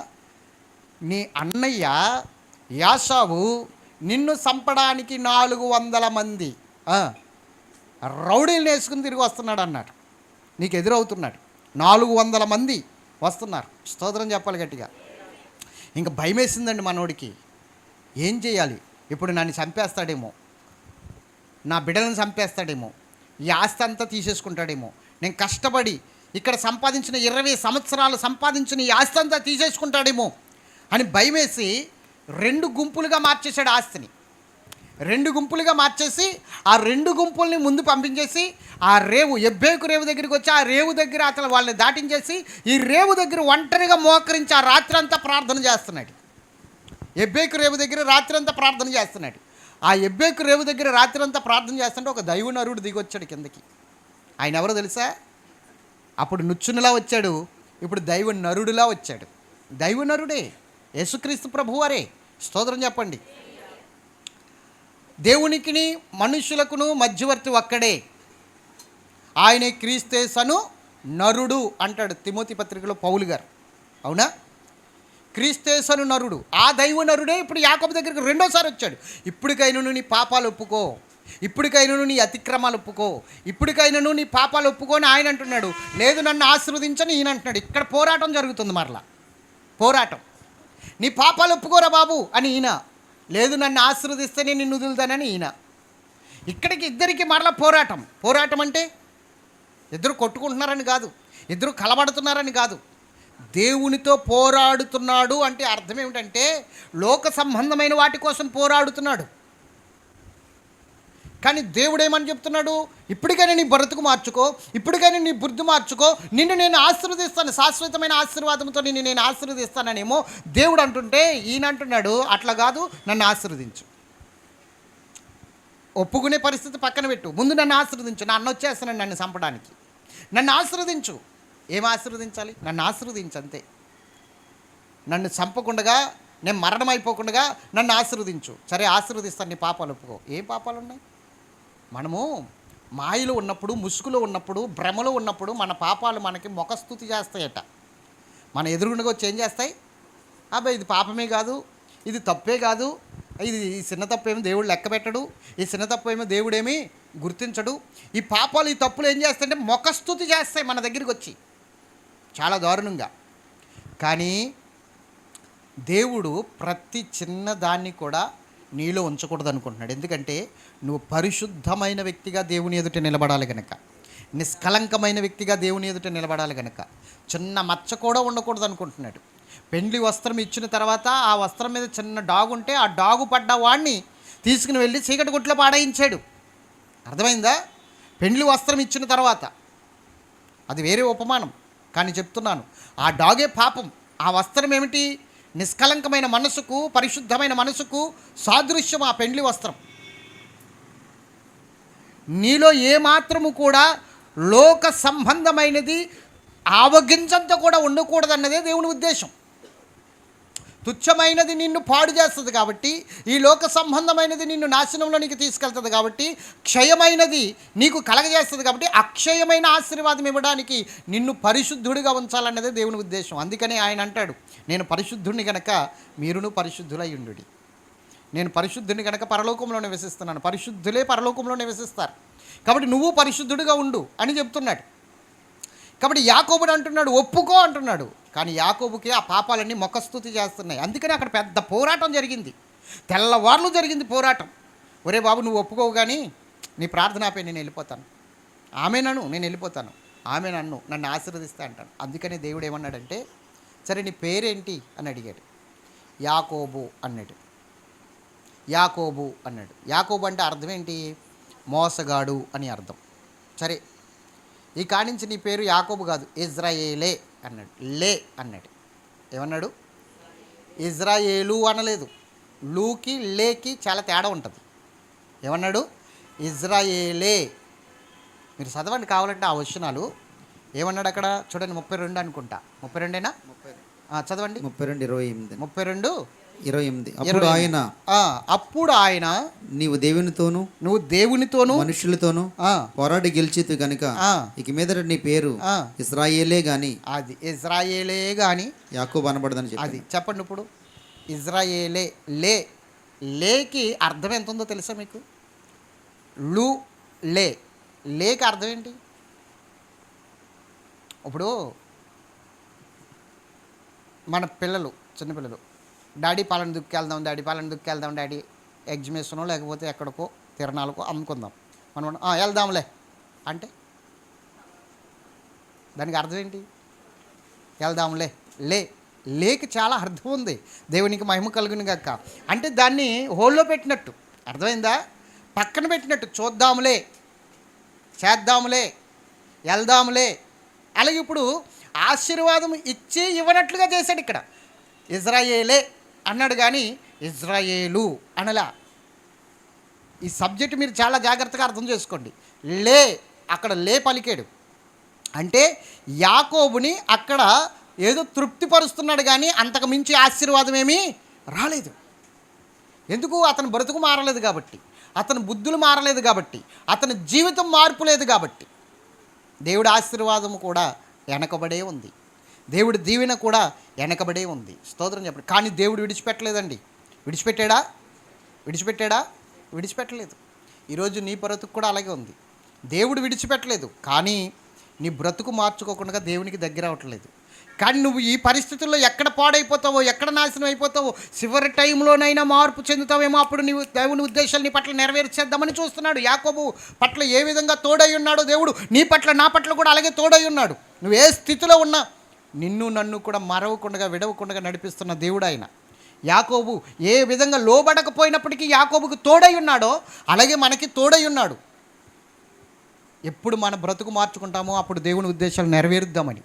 నీ అన్నయ్య యాసావు నిన్ను చంపడానికి 400 మంది రౌడీలు వేసుకుని తిరిగి వస్తున్నాడు అన్నాడు. నీకు ఎదురవుతున్నాడు, 400 మంది వస్తున్నారు. స్తోత్రం చెప్పాలి గట్టిగా. ఇంకా భయం వేసిందండి మనోడికి. ఏం చేయాలి? ఇప్పుడు నన్ను చంపేస్తాడేమో, నా బిడ్డలను చంపేస్తాడేమో, ఈ ఆస్తి అంతా తీసేసుకుంటాడేమో, నేను కష్టపడి ఇక్కడ సంపాదించిన 20 సంవత్సరాలు సంపాదించిన ఈ ఆస్తి అంతా తీసేసుకుంటాడేమో అని భయమేసి 2 గుంపులుగా మార్చేశాడు ఆస్తిని. 2 గుంపులుగా మార్చేసి ఆ 2 గుంపుల్ని ముందు పంపించేసి ఆ రేవు ఎబ్బేకు రేవు దగ్గరికి వచ్చి ఆ రేవు దగ్గర అతను వాళ్ళని దాటించేసి ఈ రేవు దగ్గర ఒంటరిగా మోకరించి ఆ రాత్రి అంతా ప్రార్థన చేస్తున్నాడు. ఎబ్బేకు రేవు దగ్గర రాత్రి అంతా ప్రార్థన చేస్తున్నాడు. ఆ ఎబ్బేకు రేవు దగ్గర రాత్రి అంతా ప్రార్థన చేస్తుంటే ఒక దైవనరుడు దిగొచ్చాడు కిందకి. ఆయన ఎవరో తెలుసా? అప్పుడు నుచ్చునులా వచ్చాడు, ఇప్పుడు దైవ నరుడులా వచ్చాడు. దైవనరుడే, యేసుక్రీస్తు ప్రభువారే. స్తోత్రం చెప్పండి. దేవునికిని మనుషులకును మధ్యవర్తి ఒక్కడే, ఆయనే క్రీస్తేసను నరుడు అంటాడు తిమోతి పత్రికలో పౌలు గారు. అవునా? క్రీస్తేసను నరుడు, ఆ దైవ నరుడే ఇప్పుడు యాకోబు దగ్గరికి 2వ సారి వచ్చాడు. ఇప్పటికైనా నీ పాపాలు ఒప్పుకో, ఇప్పటికైనా నీ అతిక్రమాలు ఒప్పుకో, ఇప్పటికైనా నీ పాపాలు ఒప్పుకొని ఆయన అంటున్నాడు. లేదు నన్ను ఆశీర్వదించని ఈయన అంటున్నాడు. ఇక్కడ పోరాటం జరుగుతుంది. మరలా పోరాటం. నీ పాపాలు ఒప్పుకోరా బాబు అని ఈయన, లేదు నన్ను ఆశీర్వదిస్తే నేను నిన్ను వదులుతానని ఈయన. ఇక్కడికి ఇద్దరికి మరలా పోరాటం. పోరాటం అంటే ఇద్దరు కొట్టుకుంటున్నారని కాదు, ఇద్దరు కలబడుతున్నారని కాదు. దేవునితో పోరాడుతున్నాడు అంటే అర్థం ఏమిటంటే లోక సంబంధమైన వాటి కోసం పోరాడుతున్నాడు. కానీ దేవుడు ఏమని చెప్తున్నాడు? ఇప్పటికైనా నీ బ్రతుకు మార్చుకో, ఇప్పటికైనా నీ బుద్ధి మార్చుకో, నిన్ను నేను ఆశీర్వదిస్తాను, శాశ్వతమైన ఆశీర్వాదంతో నిన్ను నేను ఆశీర్వదిస్తాననేమో దేవుడు అంటుంటే ఈయన అంటున్నాడు అట్లా కాదు, నన్ను ఆశీర్వదించు. ఒప్పుకునే పరిస్థితి పక్కన పెట్టు, ముందు నన్ను ఆశీర్వదించు. నా అన్న వచ్చేస్తున్నాడు నన్ను చంపడానికి, నన్ను ఆశీర్వదించు. ఏం ఆశీర్వదించాలి? నన్ను ఆశీర్వదించు అంతే. నన్ను చంపకుండా, నేను మరణం అయిపోకుండా నన్ను ఆశీర్వదించు. సరే ఆశీర్వదిస్తాను, నీ పాపాలు ఒప్పుకో. ఏం పాపాలు ఉన్నాయి? మనము మాయలో ఉన్నప్పుడు, ముసుగులో ఉన్నప్పుడు, భ్రమలో ఉన్నప్పుడు మన పాపాలు మనకి ముఖస్తుతి చేస్తాయట. మన ఎదురుగుండగా వచ్చి ఏం చేస్తాయి? అబ్బాయి ఇది పాపమే కాదు, ఇది తప్పే కాదు, ఇది ఈ చిన్న తప్పేమో దేవుడు లెక్క పెట్టడు, ఈ చిన్న తప్పేమో దేవుడేమీ గుర్తించడు. ఈ పాపాలు, ఈ తప్పులు ఏం చేస్తాయంటే ముఖస్తుతి చేస్తాయి మన దగ్గరికి వచ్చి, చాలా దారుణంగా. కానీ దేవుడు ప్రతి చిన్న దాన్ని కూడా నీలో ఉంచకూడదు అనుకుంటున్నాడు. ఎందుకంటే నువ్వు పరిశుద్ధమైన వ్యక్తిగా దేవుని ఎదుట నిలబడాలి కనుక, నిష్కలంకమైన వ్యక్తిగా దేవుని ఎదుట నిలబడాలి కనుక చిన్న మచ్చ కూడా ఉండకూడదు అనుకుంటున్నాడు. పెండ్లి వస్త్రం ఇచ్చిన తర్వాత ఆ వస్త్రం మీద చిన్న డాగు ఉంటే ఆ డాగు పడ్డ వాడిని తీసుకుని వెళ్ళి చీకటి గుట్లో పాడాయించాడు. అర్థమైందా? పెండ్లి వస్త్రం ఇచ్చిన తర్వాత అది వేరే ఉపమానం, కానీ చెప్తున్నాను ఆ డాగే పాపం. ఆ వస్త్రం ఏమిటి? నిష్కలంకమైన మనసుకు, పరిశుద్ధమైన మనసుకు సాదృశ్యం ఆ పెండ్లి వస్త్రం. నీలో ఏమాత్రము కూడా లోక సంబంధమైనది ఆవగించంత కూడా ఉండకూడదన్నదే దేవుని ఉద్దేశం. తుచ్చమైనది నిన్ను పాడు చేస్తుంది కాబట్టి, ఈ లోక సంబంధమైనది నిన్ను నాశనంలోనికి తీసుకెళ్తుంది కాబట్టి, క్షయమైనది నీకు కలగజేస్తుంది కాబట్టి, అక్షయమైన ఆశీర్వాదం ఇవ్వడానికి నిన్ను పరిశుద్ధుడిగా ఉంచాలన్నదే దేవుని ఉద్దేశం. అందుకని ఆయన అంటాడు, నేను పరిశుద్ధుడిని కనుక మీరును పరిశుద్ధులై ఉండుడి. నేను పరిశుద్ధుని కనుక పరలోకంలో నివసిస్తున్నాను, పరిశుద్ధులే పరలోకంలో నివసిస్తారు, కాబట్టి నువ్వు పరిశుద్ధుడిగా ఉండు అని చెప్తున్నాడు. కాబట్టి యాకోబుడు అంటున్నాడు ఒప్పుకో అంటున్నాడు. కానీ యాకోబుకి ఆ పాపాలన్నీ ముఖస్తుతి చేస్తున్నాయి. అందుకని అక్కడ పెద్ద పోరాటం జరిగింది, తెల్లవార్లు జరిగింది పోరాటం. ఒరే బాబు నువ్వు ఒప్పుకోవు, కానీ నీ ప్రార్థన ఆపే, నేను వెళ్ళిపోతాను. ఆమె నన్ను, నేను వెళ్ళిపోతాను. ఆమె నన్ను ఆశీర్వదిస్తా అంటాను. అందుకని దేవుడు ఏమన్నాడంటే, సరే నీ పేరేంటి అని అడిగాడు. యాకోబు అన్నాడు. యాకోబు అన్నాడు. యాకోబు అంటే అర్థం ఏంటి? మోసగాడు అని అర్థం. సరే ఈ కానించి నీ పేరు యాకోబు కాదు, ఇజ్రాయేలే అన్నాడు. లే అన్నాడు. ఏమన్నాడు? ఇజ్రాయేలు అనలేదు. లూకి లేకి చాలా తేడా ఉంటుంది. ఏమన్నాడు? ఇజ్రాయేలే. మీరు చదవండి కావాలంటే ఆ వచనాలు. ఏమన్నాడు అక్కడ చూడండి, 32 అనుకుంటా. 32ఏనా? చదవండి. 32 28. అప్పుడు ఆయన నువ్వు దేవునితోను మనుషులతోను పోరాడి గెలిచితు గనుక ఇక మీద నీ పేరు ఇశ్రాయేలే గాని, అది ఇజ్రాయేలే గాని యాకోబు అనబడదని అది చెప్పండి. ఇప్పుడు ఇజ్రాయేలే, లేకి అర్థం ఎంత ఉందో తెలుసా మీకు? లేకి అర్థం ఏంటి? ఇప్పుడు మన పిల్లలు, చిన్నపిల్లలు, డాడీ పాలను దుక్కెళ్దాం డాడీ, ఎగ్జిబిషనో లేకపోతే ఎక్కడికో తిరణాలకో అమ్ముకుందాం, మనం వెళ్దాంలే అంటే దానికి అర్థం ఏంటి? వెళ్దాంలే, లేకి చాలా అర్థం ఉంది. దేవునికి మహిమ కలుగును గాక. అంటే దాన్ని హోల్లో పెట్టినట్టు, అర్థమైందా? పక్కన పెట్టినట్టు, చూద్దాంలే, చేద్దాంలే, వెళ్దాంలే. అలాగే ఇప్పుడు ఆశీర్వాదం ఇచ్చి ఇవ్వనట్లుగా చేశాడు. ఇక్కడ ఇజ్రాయేలే అన్నాడు కానీ ఇజ్రాయేలు అనలా. ఈ సబ్జెక్ట్ మీరు చాలా జాగ్రత్తగా అర్థం చేసుకోండి. అక్కడ పలికాడు అంటే యాకోబుని అక్కడ ఏదో తృప్తిపరుస్తున్నాడు కానీ అంతకు మించి ఆశీర్వాదం ఏమీ రాలేదు. ఎందుకు? అతని బ్రతుకు మారలేదు కాబట్టి, అతని బుద్ధులు మారలేదు కాబట్టి, అతని జీవితం మార్పు లేదు కాబట్టి. దేవుడి ఆశీర్వాదము కూడా వెనకబడే ఉంది, దేవుడి దీవెన కూడా వెనకబడే ఉంది. స్తోత్రం చెప్పండి. కానీ దేవుడు విడిచిపెట్టలేదండి. విడిచిపెట్టలేదు. ఈరోజు నీ బ్రతుకు కూడా అలాగే ఉంది. దేవుడు విడిచిపెట్టలేదు, కానీ నీ బ్రతుకు మార్చుకోకుండా దేవునికి దగ్గర అవ్వట్లేదు. కానీ నువ్వు ఈ పరిస్థితుల్లో ఎక్కడ పాడైపోతావో, ఎక్కడ నాశనం అయిపోతావో, చివరి టైంలోనైనా మార్పు చెందుతావేమో. అప్పుడు నీవు దేవుని ఉద్దేశాలు నీ పట్ల నెరవేర్చేద్దామని చూస్తున్నాడు. యాకోబు పట్ల ఏ విధంగా తోడై ఉన్నాడో దేవుడు నీ పట్ల, నా పట్ల కూడా అలాగే తోడై ఉన్నాడు. నువ్వు ఏ స్థితిలో ఉన్నా నిన్ను నన్ను కూడా మరవకుండా విడవకుండా నడిపిస్తున్న దేవుడు ఆయన. యాకోబు ఏ విధంగా లోబడకపోయినప్పటికీ యాకోబుకు తోడై ఉన్నాడో అలాగే మనకి తోడై ఉన్నాడు. ఎప్పుడు మన బ్రతుకు మార్చుకుంటామో అప్పుడు దేవుని ఉద్దేశాలు నెరవేరుద్దామని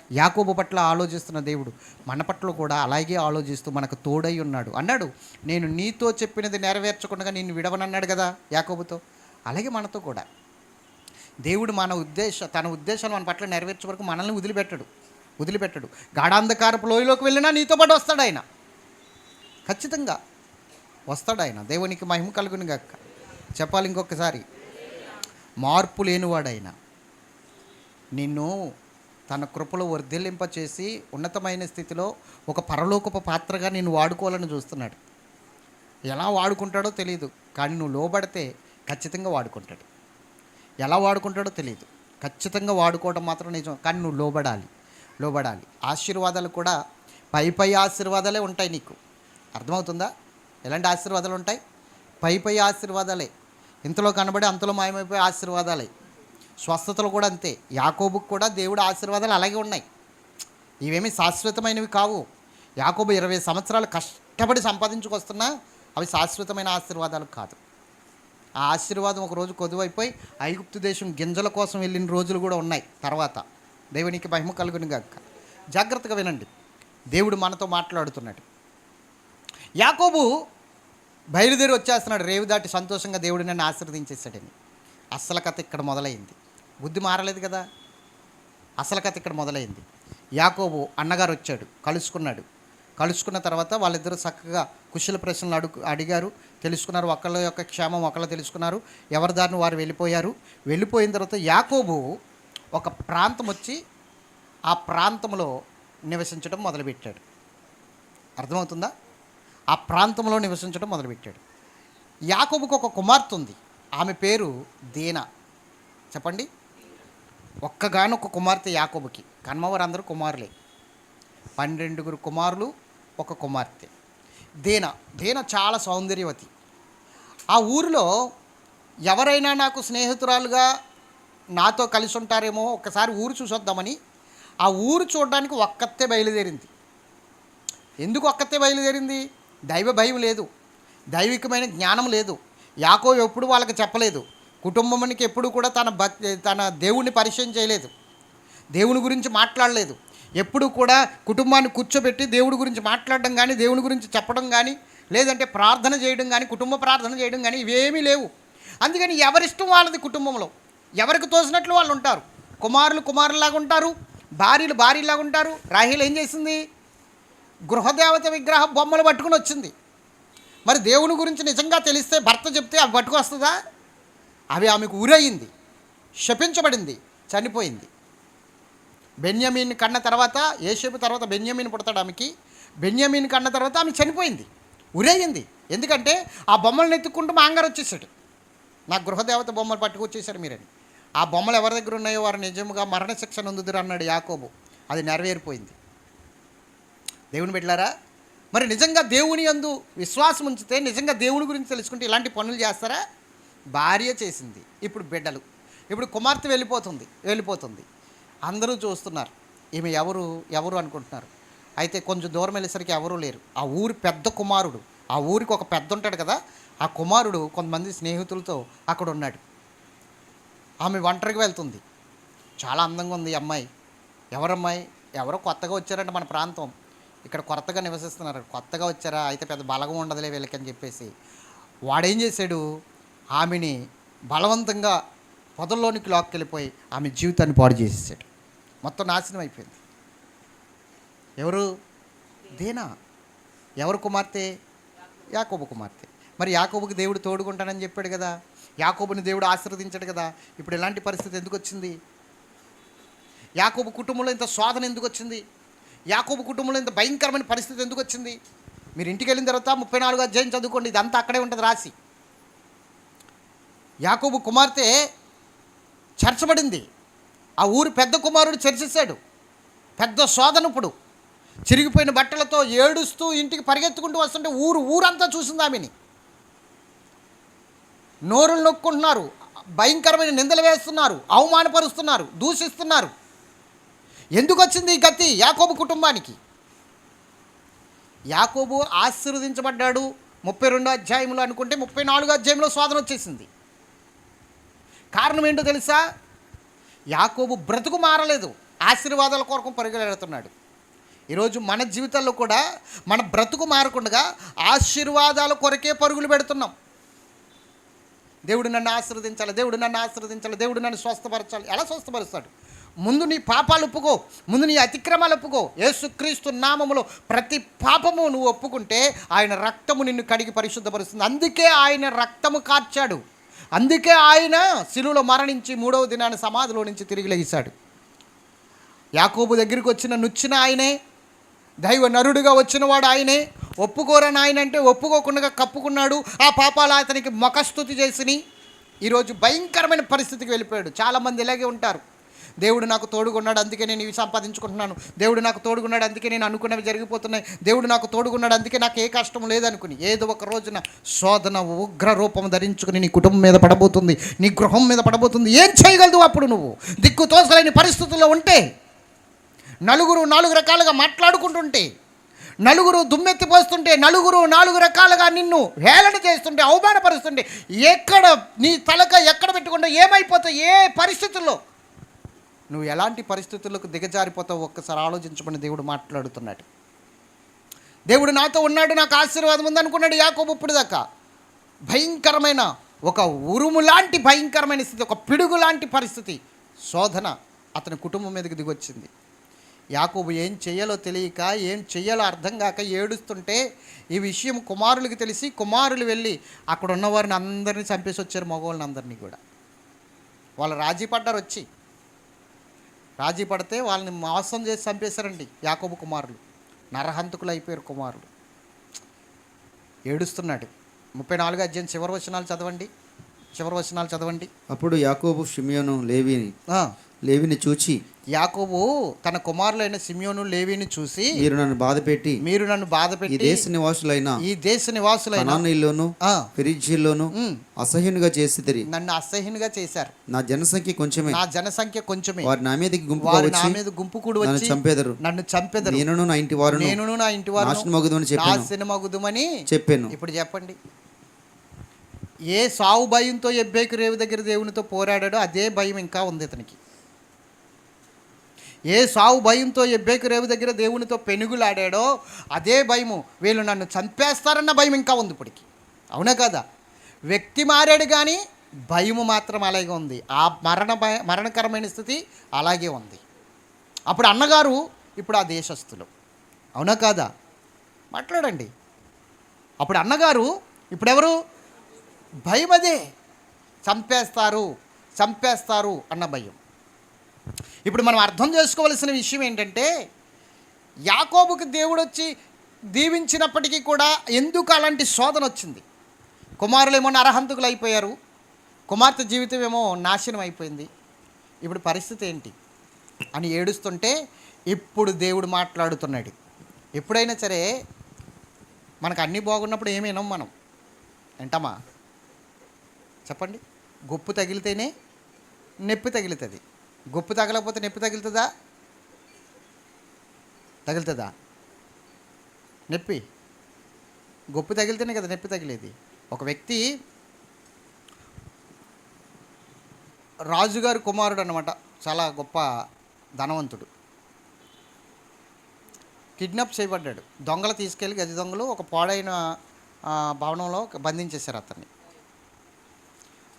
యాకోబు పట్ల ఆలోచిస్తున్న దేవుడు మన పట్ల కూడా అలాగే ఆలోచిస్తూ మనకు తోడై ఉన్నాడు. అన్నాడు, నేను నీతో చెప్పినది నెరవేర్చకుండా నిన్ను విడవనన్నాడు కదా యాకోబుతో. అలాగే మనతో కూడా దేవుడు తన ఉద్దేశాలు మన పట్ల నెరవేర్చే వరకు మనల్ని వదిలిపెట్టడు. గాఢాంధకారపు లోయలోకి వెళ్ళినా నీతో పాటు వస్తాడు ఆయన, ఖచ్చితంగా వస్తాడు ఆయన. దేవునికి మహిమ కలుగును గాక. చెప్పాలి ఇంకొకసారి, మార్పు లేనివాడైన నిన్ను తన కృపలో వర్ధిల్లింపచేసి ఉన్నతమైన స్థితిలో ఒక పరలోకపు పాత్రగా నిన్ను వాడుకోవాలని చూస్తున్నాడు. ఎలా వాడుకుంటాడో తెలియదు, కానీ నువ్వు లోబడితే ఖచ్చితంగా వాడుకుంటాడు. ఎలా వాడుకుంటాడో తెలియదు, ఖచ్చితంగా వాడుకోవడం మాత్రం నిజం. కానీ నువ్వు లోబడాలి. ఆశీర్వాదాలు కూడా పై ఆశీర్వాదాలే ఉంటాయి నీకు. అర్థమవుతుందా? ఎలాంటి ఆశీర్వాదాలు ఉంటాయి? పై ఆశీర్వాదాలే, ఇంతలో కనబడి అంతలో మాయమైపోయే ఆశీర్వాదాలే. స్వస్థతలు కూడా అంతే. యాకోబుకు కూడా దేవుడి ఆశీర్వాదాలు అలాగే ఉన్నాయి. ఇవేమీ శాశ్వతమైనవి కావు. యాకోబు 20 సంవత్సరాలు కష్టపడి సంపాదించుకొస్తున్నా అవి శాశ్వతమైన ఆశీర్వాదాలు కాదు. ఆ ఆశీర్వాదం ఒకరోజు కొదువైపోయి ఐగుప్తు దేశం గింజల కోసం వెళ్ళిన రోజులు కూడా ఉన్నాయి. తర్వాత దేవునికి మహిమ కలుగును గాక. జాగ్రత్తగా వినండి, దేవుడు మనతో మాట్లాడుతున్నాడు. యాకోబు బయలుదేరి వచ్చేస్తున్నాడు, రేవు దాటి సంతోషంగా దేవుడు నన్ను ఆశీర్వదించేశాడని. అసలు కథ ఇక్కడ మొదలైంది. బుద్ధి మారలేదు కదా, అసలు కథ ఇక్కడ మొదలైంది. యాకోబు అన్నగారు వచ్చాడు, కలుసుకున్న తర్వాత వాళ్ళిద్దరూ చక్కగా కుశల ప్రశ్నలు అడిగారు, తెలుసుకున్నారు. ఒకళ్ళ యొక్క క్షేమం ఒకళ్ళు తెలుసుకున్నారు. ఎవరి దారిని వారు వెళ్ళిపోయిన తర్వాత యాకోబు ఒక ప్రాంతం వచ్చి ఆ ప్రాంతంలో నివసించడం మొదలుపెట్టాడు. అర్థమవుతుందా? ఆ ప్రాంతంలో నివసించడం మొదలుపెట్టాడు. యాకోబుకు ఒక కుమార్తె ఉంది, ఆమె పేరు దీనా. చెప్పండి. ఒక్కగానొక్క కుమార్తె యాకోబుకి. కన్మవారందరూ కుమారులే, 12 కుమారులు, ఒక కుమార్తె దీనా చాలా సౌందర్యవతి. ఆ ఊరిలో ఎవరైనా నాకు స్నేహితురాలుగా నాతో కలిసి ఉంటారేమో, ఒక్కసారి ఊరు చూసొద్దామని ఆ ఊరు చూడడానికి ఒక్కతే బయలుదేరింది. ఎందుకు ఒక్కతే బయలుదేరింది? దైవ భయం లేదు, దైవికమైన జ్ఞానం లేదు. యాకోబు ఎప్పుడు వాళ్ళకి చెప్పలేదు. కుటుంబానికి ఎప్పుడు కూడా తన దేవుణ్ణి పరిచయం చేయలేదు, దేవుని గురించి మాట్లాడలేదు. ఎప్పుడు కూడా కుటుంబాన్ని కూర్చోబెట్టి దేవుడి గురించి మాట్లాడడం కానీ, దేవుని గురించి చెప్పడం కానీ, లేదంటే ప్రార్థన చేయడం కానీ, కుటుంబ ప్రార్థన చేయడం కానీ ఇవేమీ లేవు. అందుకని ఎవరిష్టం వాళ్ళది. కుటుంబంలో ఎవరికి తోసినట్లు వాళ్ళు ఉంటారు. కుమారులాగా ఉంటారు, భార్యలాగా ఉంటారు. రాహేల్ ఏం చేసింది? గృహదేవత విగ్రహ బొమ్మలు పట్టుకుని వచ్చింది. మరి దేవుని గురించి నిజంగా తెలిస్తే భర్త చెప్తే అవి పట్టుకొస్తుందా? అవి ఆమెకు ఉరయింది, శపించబడింది, చనిపోయింది. బెన్యామీన్ కన్న తర్వాత, యోసేపు తర్వాత బెన్యామీన్ పుడతాడు ఆమెకి. బెన్యామీన్ కన్న తర్వాత ఆమె చనిపోయింది, ఉరయ్యింది. ఎందుకంటే ఆ బొమ్మలను ఎత్తుక్కుంటూ మా అంగారు వచ్చేసాడు, నా గృహదేవత బొమ్మలు పట్టుకొచ్చేసాడు మీరని. ఆ బొమ్మలు ఎవరి దగ్గర ఉన్నాయో వారు నిజంగా మరణశిక్ష నొందుదురు అన్నాడు యాకోబు. అది నెరవేరిపోయింది. దేవుని బిడ్డలారా, మరి నిజంగా దేవుని యందు విశ్వాసం ఉంచితే, నిజంగా దేవుని గురించి తెలుసుకుంటే ఇలాంటి పనులు చేస్తారా? భార్య చేసింది, ఇప్పుడు బిడ్డలు, ఇప్పుడు కుమార్తె వెళ్ళిపోతుంది. అందరూ చూస్తున్నారు, ఈమె ఎవరు ఎవరు అనుకుంటున్నారు. అయితే కొంచెం దూరం వెళ్ళేసరికి ఎవరూ లేరు. ఆ ఊరి పెద్ద కుమారుడు, ఆ ఊరికి ఒక పెద్ద ఉంటాడు కదా, ఆ కుమారుడు కొంతమంది స్నేహితులతో అక్కడ ఉన్నాడు. ఆమె ఒంటరిగా వెళ్తుంది. చాలా అందంగా ఉంది ఈ అమ్మాయి. ఎవరమ్మాయి? ఎవరో కొత్తగా వచ్చారంట మన ప్రాంతం, ఇక్కడ కొత్తగా నివసిస్తున్నారు, కొత్తగా వచ్చారా, అయితే పెద్ద బలగం ఉండదులే వీళ్ళకి అని చెప్పేసి వాడేం చేశాడు, ఆమెని బలవంతంగా పొదల్లోనికి లాక్కెళ్ళిపోయి ఆమె జీవితాన్ని పాడు చేసేసాడు. మొత్తం నాశనం అయిపోయింది. ఎవరు? దేనా? ఎవరు కుమార్తె? యాకోబు కుమార్తె. మరి యాకోబుకి దేవుడు తోడుకుంటానని చెప్పాడు కదా, యాకోబుని దేవుడు ఆశీర్వదించాడు కదా. ఇప్పుడు ఇలాంటి పరిస్థితి ఎందుకు వచ్చింది? యాకోబు కుటుంబంలో ఇంత శోధన ఎందుకు వచ్చింది? యాకోబు కుటుంబంలో ఇంత భయంకరమైన పరిస్థితి ఎందుకు వచ్చింది? మీరు ఇంటికి వెళ్ళిన తర్వాత 34 అధ్యాయం చదువుకోండి, ఇదంతా అక్కడే ఉంటుంది రాసి. యాకోబు కుమార్తె చేర్చబడింది. ఆ ఊరు పెద్ద కుమారుడు చేర్చేశాడు. పెద్ద శోధన. ఇప్పుడు చిరిగిపోయిన బట్టలతో ఏడుస్తూ ఇంటికి పరిగెత్తుకుంటూ వస్తుంటే ఊరంతా చూసింది ఆమెని. నోరులు నొక్కుంటున్నారు, భయంకరమైన నిందలు వేస్తున్నారు, అవమానపరుస్తున్నారు, దూషిస్తున్నారు. ఎందుకు వచ్చింది ఈ గతి యాకోబు కుటుంబానికి? యాకోబు ఆశీర్వదించబడ్డాడు 32 అధ్యాయంలో అనుకుంటే 34 అధ్యాయంలో శోధన వచ్చేసింది. కారణం ఏంటో తెలుసా? యాకోబు బ్రతుకు మారలేదు, ఆశీర్వాదాల కొరకు పరుగులెడుతున్నాడు. ఈరోజు మన జీవితాల్లో కూడా మన బ్రతుకు మారకుండా ఆశీర్వాదాల కొరకే పరుగులు పెడుతున్నాం. దేవుడు నన్ను ఆశీర్వదించాలి, దేవుడు నన్ను ఆశీర్వదించాలి, దేవుడు నన్ను స్వస్థపరచాలి. ఎలా స్వస్థపరుస్తాడు? ముందు నీ పాపాలు ఒప్పుకో, ముందు నీ అతిక్రమాలు ఒప్పుకో. యేసుక్రీస్తు నామములో ప్రతి పాపము నువ్వు ఒప్పుకుంటే ఆయన రక్తము నిన్ను కడిగి పరిశుద్ధపరుస్తుంది. అందుకే ఆయన రక్తము కార్చాడు, అందుకే ఆయన శిలువలో మరణించి 3వ దినాన సమాధిలో నుంచి తిరిగి లెగిశాడు. యాకోబు దగ్గరికి నుచ్చిన ఆయనే, దైవ నరుడుగా వచ్చినవాడు ఆయనే. ఒప్పుకోరని ఆయన అంటే ఒప్పుకోకుండా కప్పుకున్నాడు. ఆ పాపాలు అతనికి మొఖస్తుతి చేసిని ఈరోజు భయంకరమైన పరిస్థితికి వెళ్ళిపోయాడు. చాలామంది ఇలాగే ఉంటారు. దేవుడు నాకు తోడుగున్నాడు అందుకే నేను ఇవి సంపాదించుకుంటున్నాను, దేవుడు నాకు తోడుగున్నాడు అందుకే నేను అనుకున్నవి జరిగిపోతున్నాయి, దేవుడు నాకు తోడుగున్నాడు అందుకే నాకు ఏ కష్టం లేదనుకుని ఏదో ఒక రోజున శోధన ఉగ్ర రూపం ధరించుకుని నీ కుటుంబం మీద పడబోతుంది, నీ గృహం మీద పడబోతుంది. ఏం చేయగలదు అప్పుడు? నువ్వు దిక్కు తోసలేని పరిస్థితుల్లో ఉంటే, నలుగురు 4 రకాలుగా మాట్లాడుకుంటుంటే, నలుగురు దుమ్మెత్తిపోస్తుంటే, నలుగురు 4 రకాలుగా నిన్ను హేళన చేస్తుంటే, అవమానపరుస్తుంటే, ఎక్కడ నీ తలక ఎక్కడ పెట్టుకుంటే ఏమైపోతావు? ఏ పరిస్థితుల్లో నువ్వు ఎలాంటి పరిస్థితులకు దిగజారిపోతావు ఒక్కసారి ఆలోచించమని దేవుడు మాట్లాడుతున్నాడు. దేవుడు నాతో ఉన్నాడు, నాకు ఆశీర్వాదం ఉందనుకున్నాడు యాకోబు. ఇప్పుడు దాకా భయంకరమైన ఒక ఉరుము లాంటి భయంకరమైన స్థితి, ఒక పిడుగు లాంటి పరిస్థితి, శోధన అతని కుటుంబం మీదకి దిగొచ్చింది. యాకోబు ఏం చెయ్యాలో తెలియక, ఏం చెయ్యాలో అర్థం కాక ఏడుస్తుంటే ఈ విషయం కుమారులకి తెలిసి కుమారులు వెళ్ళి అక్కడ ఉన్నవారిని అందరినీ చంపేసి వచ్చారు, మగవాళ్ళని అందరినీ కూడా. వాళ్ళు రాజీ పడ్డారు, వచ్చి రాజీ పడితే వాళ్ళని మోసం చేసి చంపేశారండి యాకోబు కుమారులు. నరహంతకులు అయిపోయారు కుమారులు. ఏడుస్తున్నాడు. 34 అధ్యాయం చివరి వచనాలు చదవండి. అప్పుడు యాకోబు షిమ్యోను లేవిని చూచి, యాకోబు తన కుమారులైన సిమియోను లేవిని చూసి, మీరు నన్ను బాధపెట్టి ఈ దేశ నివాసులైన కనానీయుల్లోను పెరిజ్జీల్లోను అసహ్యునిగా చేసితిరి. నన్ను అసహ్యునిగా చేశారు. నా జనసంఖ్య కొంచెమే. వారు నా మీద గుంపు కూడి వచ్చి నన్ను చంపెదరు. నేనును నా ఇంటి వారు నాశనమగుదుమని చెప్పాను. ఇప్పుడు చెప్పండి, ఏ సావు భయంతో ఎబ్బేకు రేవు దగ్గర దేవునితో పోరాడాడో అదే భయం ఇంకా ఉంది ఇతనికి. ఏ సావు భయంతో ఎబ్బేకు రేవు దగ్గర దేవునితో పెనుగులాడాడో అదే భయము, వీళ్ళు నన్ను చంపేస్తారన్న భయం ఇంకా ఉంది ఇప్పటికి. అవునా కదా? వ్యక్తి మారాడు కానీ భయము మాత్రం అలాగే ఉంది. ఆ మరణకరమైన స్థితి అలాగే ఉంది. అప్పుడు అన్నగారు, ఇప్పుడు ఆ దేశస్థులు. అవునా కాదా? మాట్లాడండి. అప్పుడు అన్నగారు, ఇప్పుడు ఎవరు? భయం అదే, చంపేస్తారు అన్న భయం. ఇప్పుడు మనం అర్థం చేసుకోవలసిన విషయం ఏంటంటే, యాకోబుకి దేవుడు వచ్చి దీవించినప్పటికీ కూడా ఎందుకు అలాంటి శోధన వచ్చింది? కుమారులేమో నరహంతకులు అయిపోయారు, కుమార్తె జీవితం ఏమో నాశనం అయిపోయింది. ఇప్పుడు పరిస్థితి ఏంటి అని ఏడుస్తుంటే ఇప్పుడు దేవుడు మాట్లాడుతున్నాడు. ఎప్పుడైనా సరే మనకు అన్నీ బాగున్నప్పుడు ఏమి వినం, మనం వింటామా? చెప్పండి. గొప్పు తగిలితేనే నొప్పి తగులుతుంది. గొప్పు తగలకపోతే నొప్పి తగులుతుందా? తగులుతుందా నొప్పి? గొప్పు తగిలితేనే కదా నొప్పి తగిలేది. ఒక వ్యక్తి రాజుగారి కుమారుడు అన్నమాట, చాలా గొప్ప ధనవంతుడు. కిడ్నాప్ చేయబడ్డాడు. దొంగలు తీసుకెళ్ళి, గజ దొంగలు ఒక పాడైన భవనంలో బంధించేశారు అతన్ని.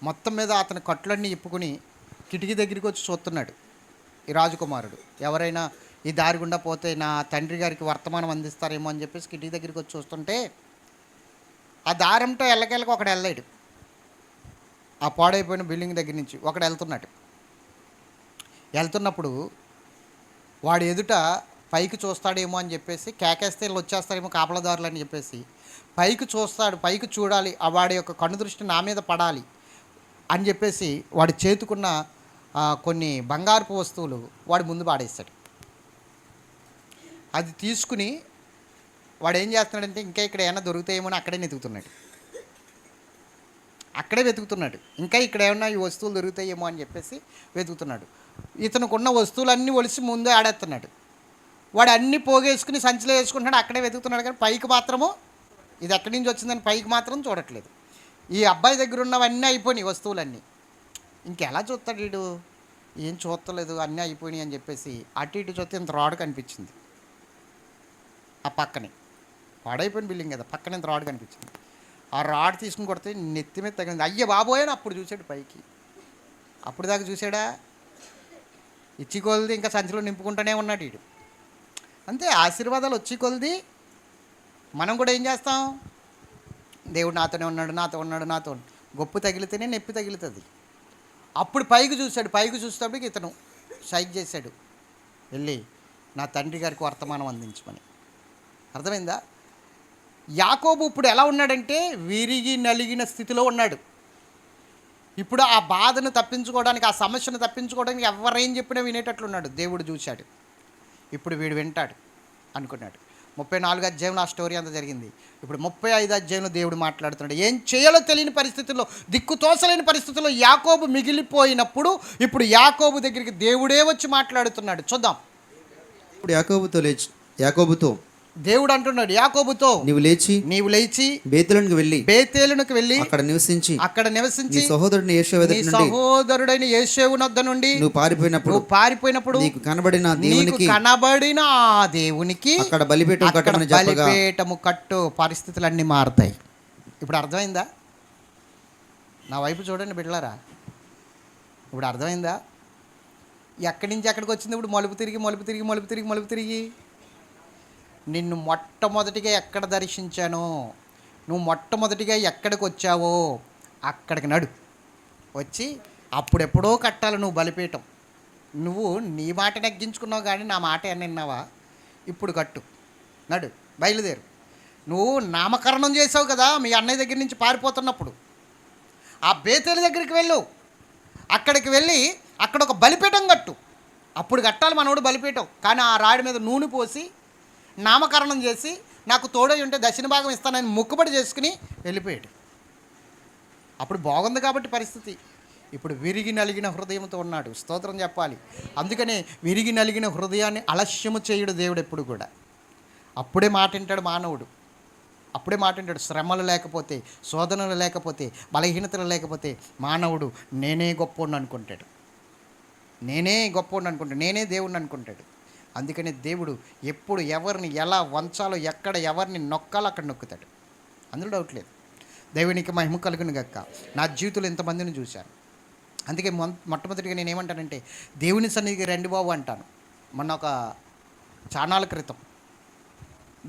మొత్తం మీద అతని కట్లన్నీ ఇప్పుకుని కిటికీ దగ్గరికి వచ్చి చూస్తున్నాడు ఈ రాజకుమారుడు. ఎవరైనా ఈ దారి గుండా పోతే నా తండ్రి గారికి వర్తమానం అందిస్తారేమో అని చెప్పేసి కిటికీ దగ్గరికి వచ్చి చూస్తుంటే ఆ దారంతో ఎల్లకెళ్ళకి ఒకడు వెళ్ళాడు. ఆ పాడైపోయిన బిల్డింగ్ దగ్గర నుంచి ఒకడు వెళ్తున్నప్పుడు వాడు ఎదుట పైకి చూస్తాడేమో అని చెప్పేసి, కేకేస్తే వీళ్ళు వచ్చేస్తారేమో కాపలదారులు అని చెప్పేసి పైకి చూస్తాడు. పైకి చూడాలి, ఆ వాడి యొక్క కన్ను దృష్టి నా మీద పడాలి అని చెప్పేసి వాడి చేతుకున్న కొన్ని బంగారపు వస్తువులు వాడి ముందు పాడేస్తాడు. అది తీసుకుని వాడు ఏం చేస్తున్నాడంటే ఇంకా ఇక్కడ ఏమైనా దొరుకుతాయేమో అని అక్కడే వెతుకుతున్నాడు. ఇంకా ఇక్కడ ఏమన్నా ఈ వస్తువులు దొరుకుతాయేమో అని చెప్పేసి వెతుకుతున్నాడు. ఇతనుకున్న వస్తువులన్నీ ఒలిసి ముందే ఆడేస్తున్నాడు. వాడు అన్నీ పోగేసుకుని సంచిలో వేసుకుంటున్నాడు, అక్కడే వెతుకుతున్నాడు. కానీ పైకి మాత్రము ఇది ఎక్కడి నుంచి వచ్చిందని పైకి మాత్రం చూడట్లేదు. ఈ అబ్బాయి దగ్గర ఉన్నవన్నీ అయిపోయినాయి వస్తువులన్నీ. ఇంకెలా చూస్తాడు వీడు? ఏం చూస్తలేదు, అన్నీ అయిపోయినాయి అని చెప్పేసి అటు ఇటు చూస్తే ఇంత రాడ్ కనిపించింది. ఆ పక్కనే పాడైపోయిన బిల్డింగ్ కదా, పక్కనే ఇంత రాడ్ కనిపించింది. ఆ రాడ్ తీసుకుని కొడితే నెత్తి మీద తగిలింది. అయ్య బాబోయ్ అని అప్పుడు చూశాడు పైకి. అప్పుడు దాకా చూశాడా? ఇచ్చి కొలిది ఇంకా సంచిలో నింపుకుంటూనే ఉన్నాడు వీడు. అంతే, ఆశీర్వాదాలు వచ్చి కొలిది మనం కూడా ఏం చేస్తాం? దేవుడు నాతోనే ఉన్నాడు. గొప్ప తగిలితేనే నొప్పి తగులుతుంది. అప్పుడు పైకి చూశాడు. పైకి చూసేటప్పటికి ఇతను సైక్ చేశాడు, వెళ్ళి నా తండ్రి గారికి వర్తమానం అందించమని. అర్థమైందా? యాకోబు ఇప్పుడు ఎలా ఉన్నాడంటే విరిగి నలిగిన స్థితిలో ఉన్నాడు. ఇప్పుడు ఆ బాధను తప్పించుకోవడానికి, ఆ సమస్యను తప్పించుకోవడానికి ఎవరేం చెప్పినా వినేటట్లున్నాడు. దేవుడు చూశాడు, ఇప్పుడు వీడు వింటాడు అనుకున్నాడు. 34 అధ్యాయంలో ఆ స్టోరీ అంతా జరిగింది. ఇప్పుడు 35 అధ్యాయంలో దేవుడు మాట్లాడుతున్నాడు. ఏం చేయాలో తెలియని పరిస్థితుల్లో, దిక్కు తోసలేని పరిస్థితుల్లో యాకోబు మిగిలిపోయినప్పుడు ఇప్పుడు యాకోబు దగ్గరికి దేవుడే వచ్చి మాట్లాడుతున్నాడు. చూద్దాం. ఇప్పుడు యాకోబుతో దేవుడు అంటున్నాడు యాకోబుతో, నీవు లేచి బేతేలునకు వెళ్ళి అక్కడ నివసించి సహోదరుడైన యేషేవు నొద్ద నుండి నువ్వు పారిపోయినప్పుడు నీకు కనబడిన ఆ దేవునికి అక్కడ బలిపీఠము కట్టు. పరిస్థితులన్నీ మారుతాయి. ఇప్పుడు అర్థమైందా? నా వైపు చూడండి బిడ్డలారా, ఇప్పుడు అర్థమైందా? ఎక్కడి నుంచి ఎక్కడికి వచ్చింది? ఇప్పుడు మలుపు తిరిగి నిన్ను మొట్టమొదటిగా ఎక్కడ దర్శించానో, నువ్వు మొట్టమొదటిగా ఎక్కడికి వచ్చావో అక్కడికి నడు. వచ్చి అప్పుడెప్పుడో కట్టాలి నువ్వు బలిపీఠం. నువ్వు నీ మాట నెగ్గించుకున్నావు కానీ నా మాట విన్నావా? ఇప్పుడు కట్టు, నడు, బయలుదేరు. నువ్వు నామకరణం చేసావు కదా మీ అన్నయ్య దగ్గర నుంచి పారిపోతున్నప్పుడు. ఆ బేతేలు దగ్గరికి వెళ్ళు. అక్కడికి వెళ్ళి అక్కడ ఒక బలిపీఠం కట్టు. అప్పుడు కట్టాలి మనోడు బలిపీఠం. కానీ ఆ రాడి మీద నూనె పోసి నామకరణం చేసి నాకు తోడై ఉంటే దక్షిణ భాగం ఇస్తానని మొక్కుబడి చేసుకుని వెళ్ళిపోయాడు. అప్పుడు బాగుంది కాబట్టి పరిస్థితి. ఇప్పుడు విరిగి నలిగిన హృదయంతో ఉన్నాడు. స్తోత్రం చెప్పాలి. అందుకనే విరిగి నలిగిన హృదయాన్ని అలస్యము చేయుడు దేవుడు ఎప్పుడు కూడా. అప్పుడే మాట వింటాడు మానవుడు. అప్పుడే మాట వింటాడు. శ్రమలు లేకపోతే, శోధనలు లేకపోతే, బలహీనతలు లేకపోతే మానవుడు నేనే గొప్పోడిని అనుకుంటాడు. నేనే దేవుడిని అనుకుంటాడు. అందుకని దేవుడు ఎప్పుడు ఎవరిని ఎలా వంచాలో, ఎక్కడ ఎవరిని నొక్కాలో అక్కడ నొక్కుతాడు. అందులో డౌట్ లేదు. దేవునికి మహిమ కలుగును గాక. నా జీవితంలో ఎంతమందిని చూశాను. అందుకే మొట్టమొదటిగా నేను ఏమంటానంటే దేవుని సన్నిధికి రండి బాబు అంటాను. మొన్న ఒక చానాల క్రితం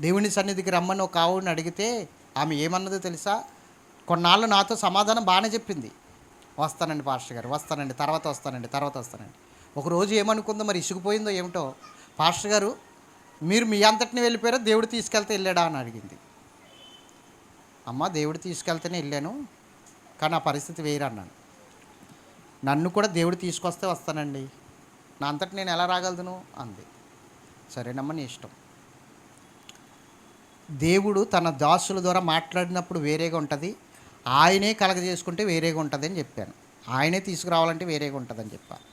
దేవుని సన్నిధికి రమ్మని ఒక ఆవుని అడిగితే ఆమె ఏమన్నదో తెలుసా? కొన్నాళ్ళు నాతో సమాధానం బాగానే చెప్పింది. వస్తానండి పాస్టర్ గారు, వస్తానండి, తర్వాత వస్తానండి. ఒకరోజు ఏమనుకుందో మరి, ఇసుకుపోయిందో ఏమిటో, పాస్టర్ గారు మీరు మీ అంతటిని వెళ్ళిపోయారా, దేవుడు తీసుకెళ్తే వెళ్ళాడా అని అడిగింది. అమ్మ దేవుడు తీసుకెళ్తేనే వెళ్ళాను, కానీ ఆ పరిస్థితి వేరన్నాను. నన్ను కూడా దేవుడు తీసుకొస్తే వస్తానండి, నా అంతటి నేను ఎలా రాగలను అంది. సరేనమ్మ నీ ఇష్టం. దేవుడు తన దాసుల ద్వారా మాట్లాడినప్పుడు వేరేగా ఉంటుంది, ఆయనే కలగజేసుకుంటే వేరేగా ఉంటుంది అని చెప్పాను. ఆయనే తీసుకురావాలంటే వేరేగా ఉంటుందని చెప్పాను.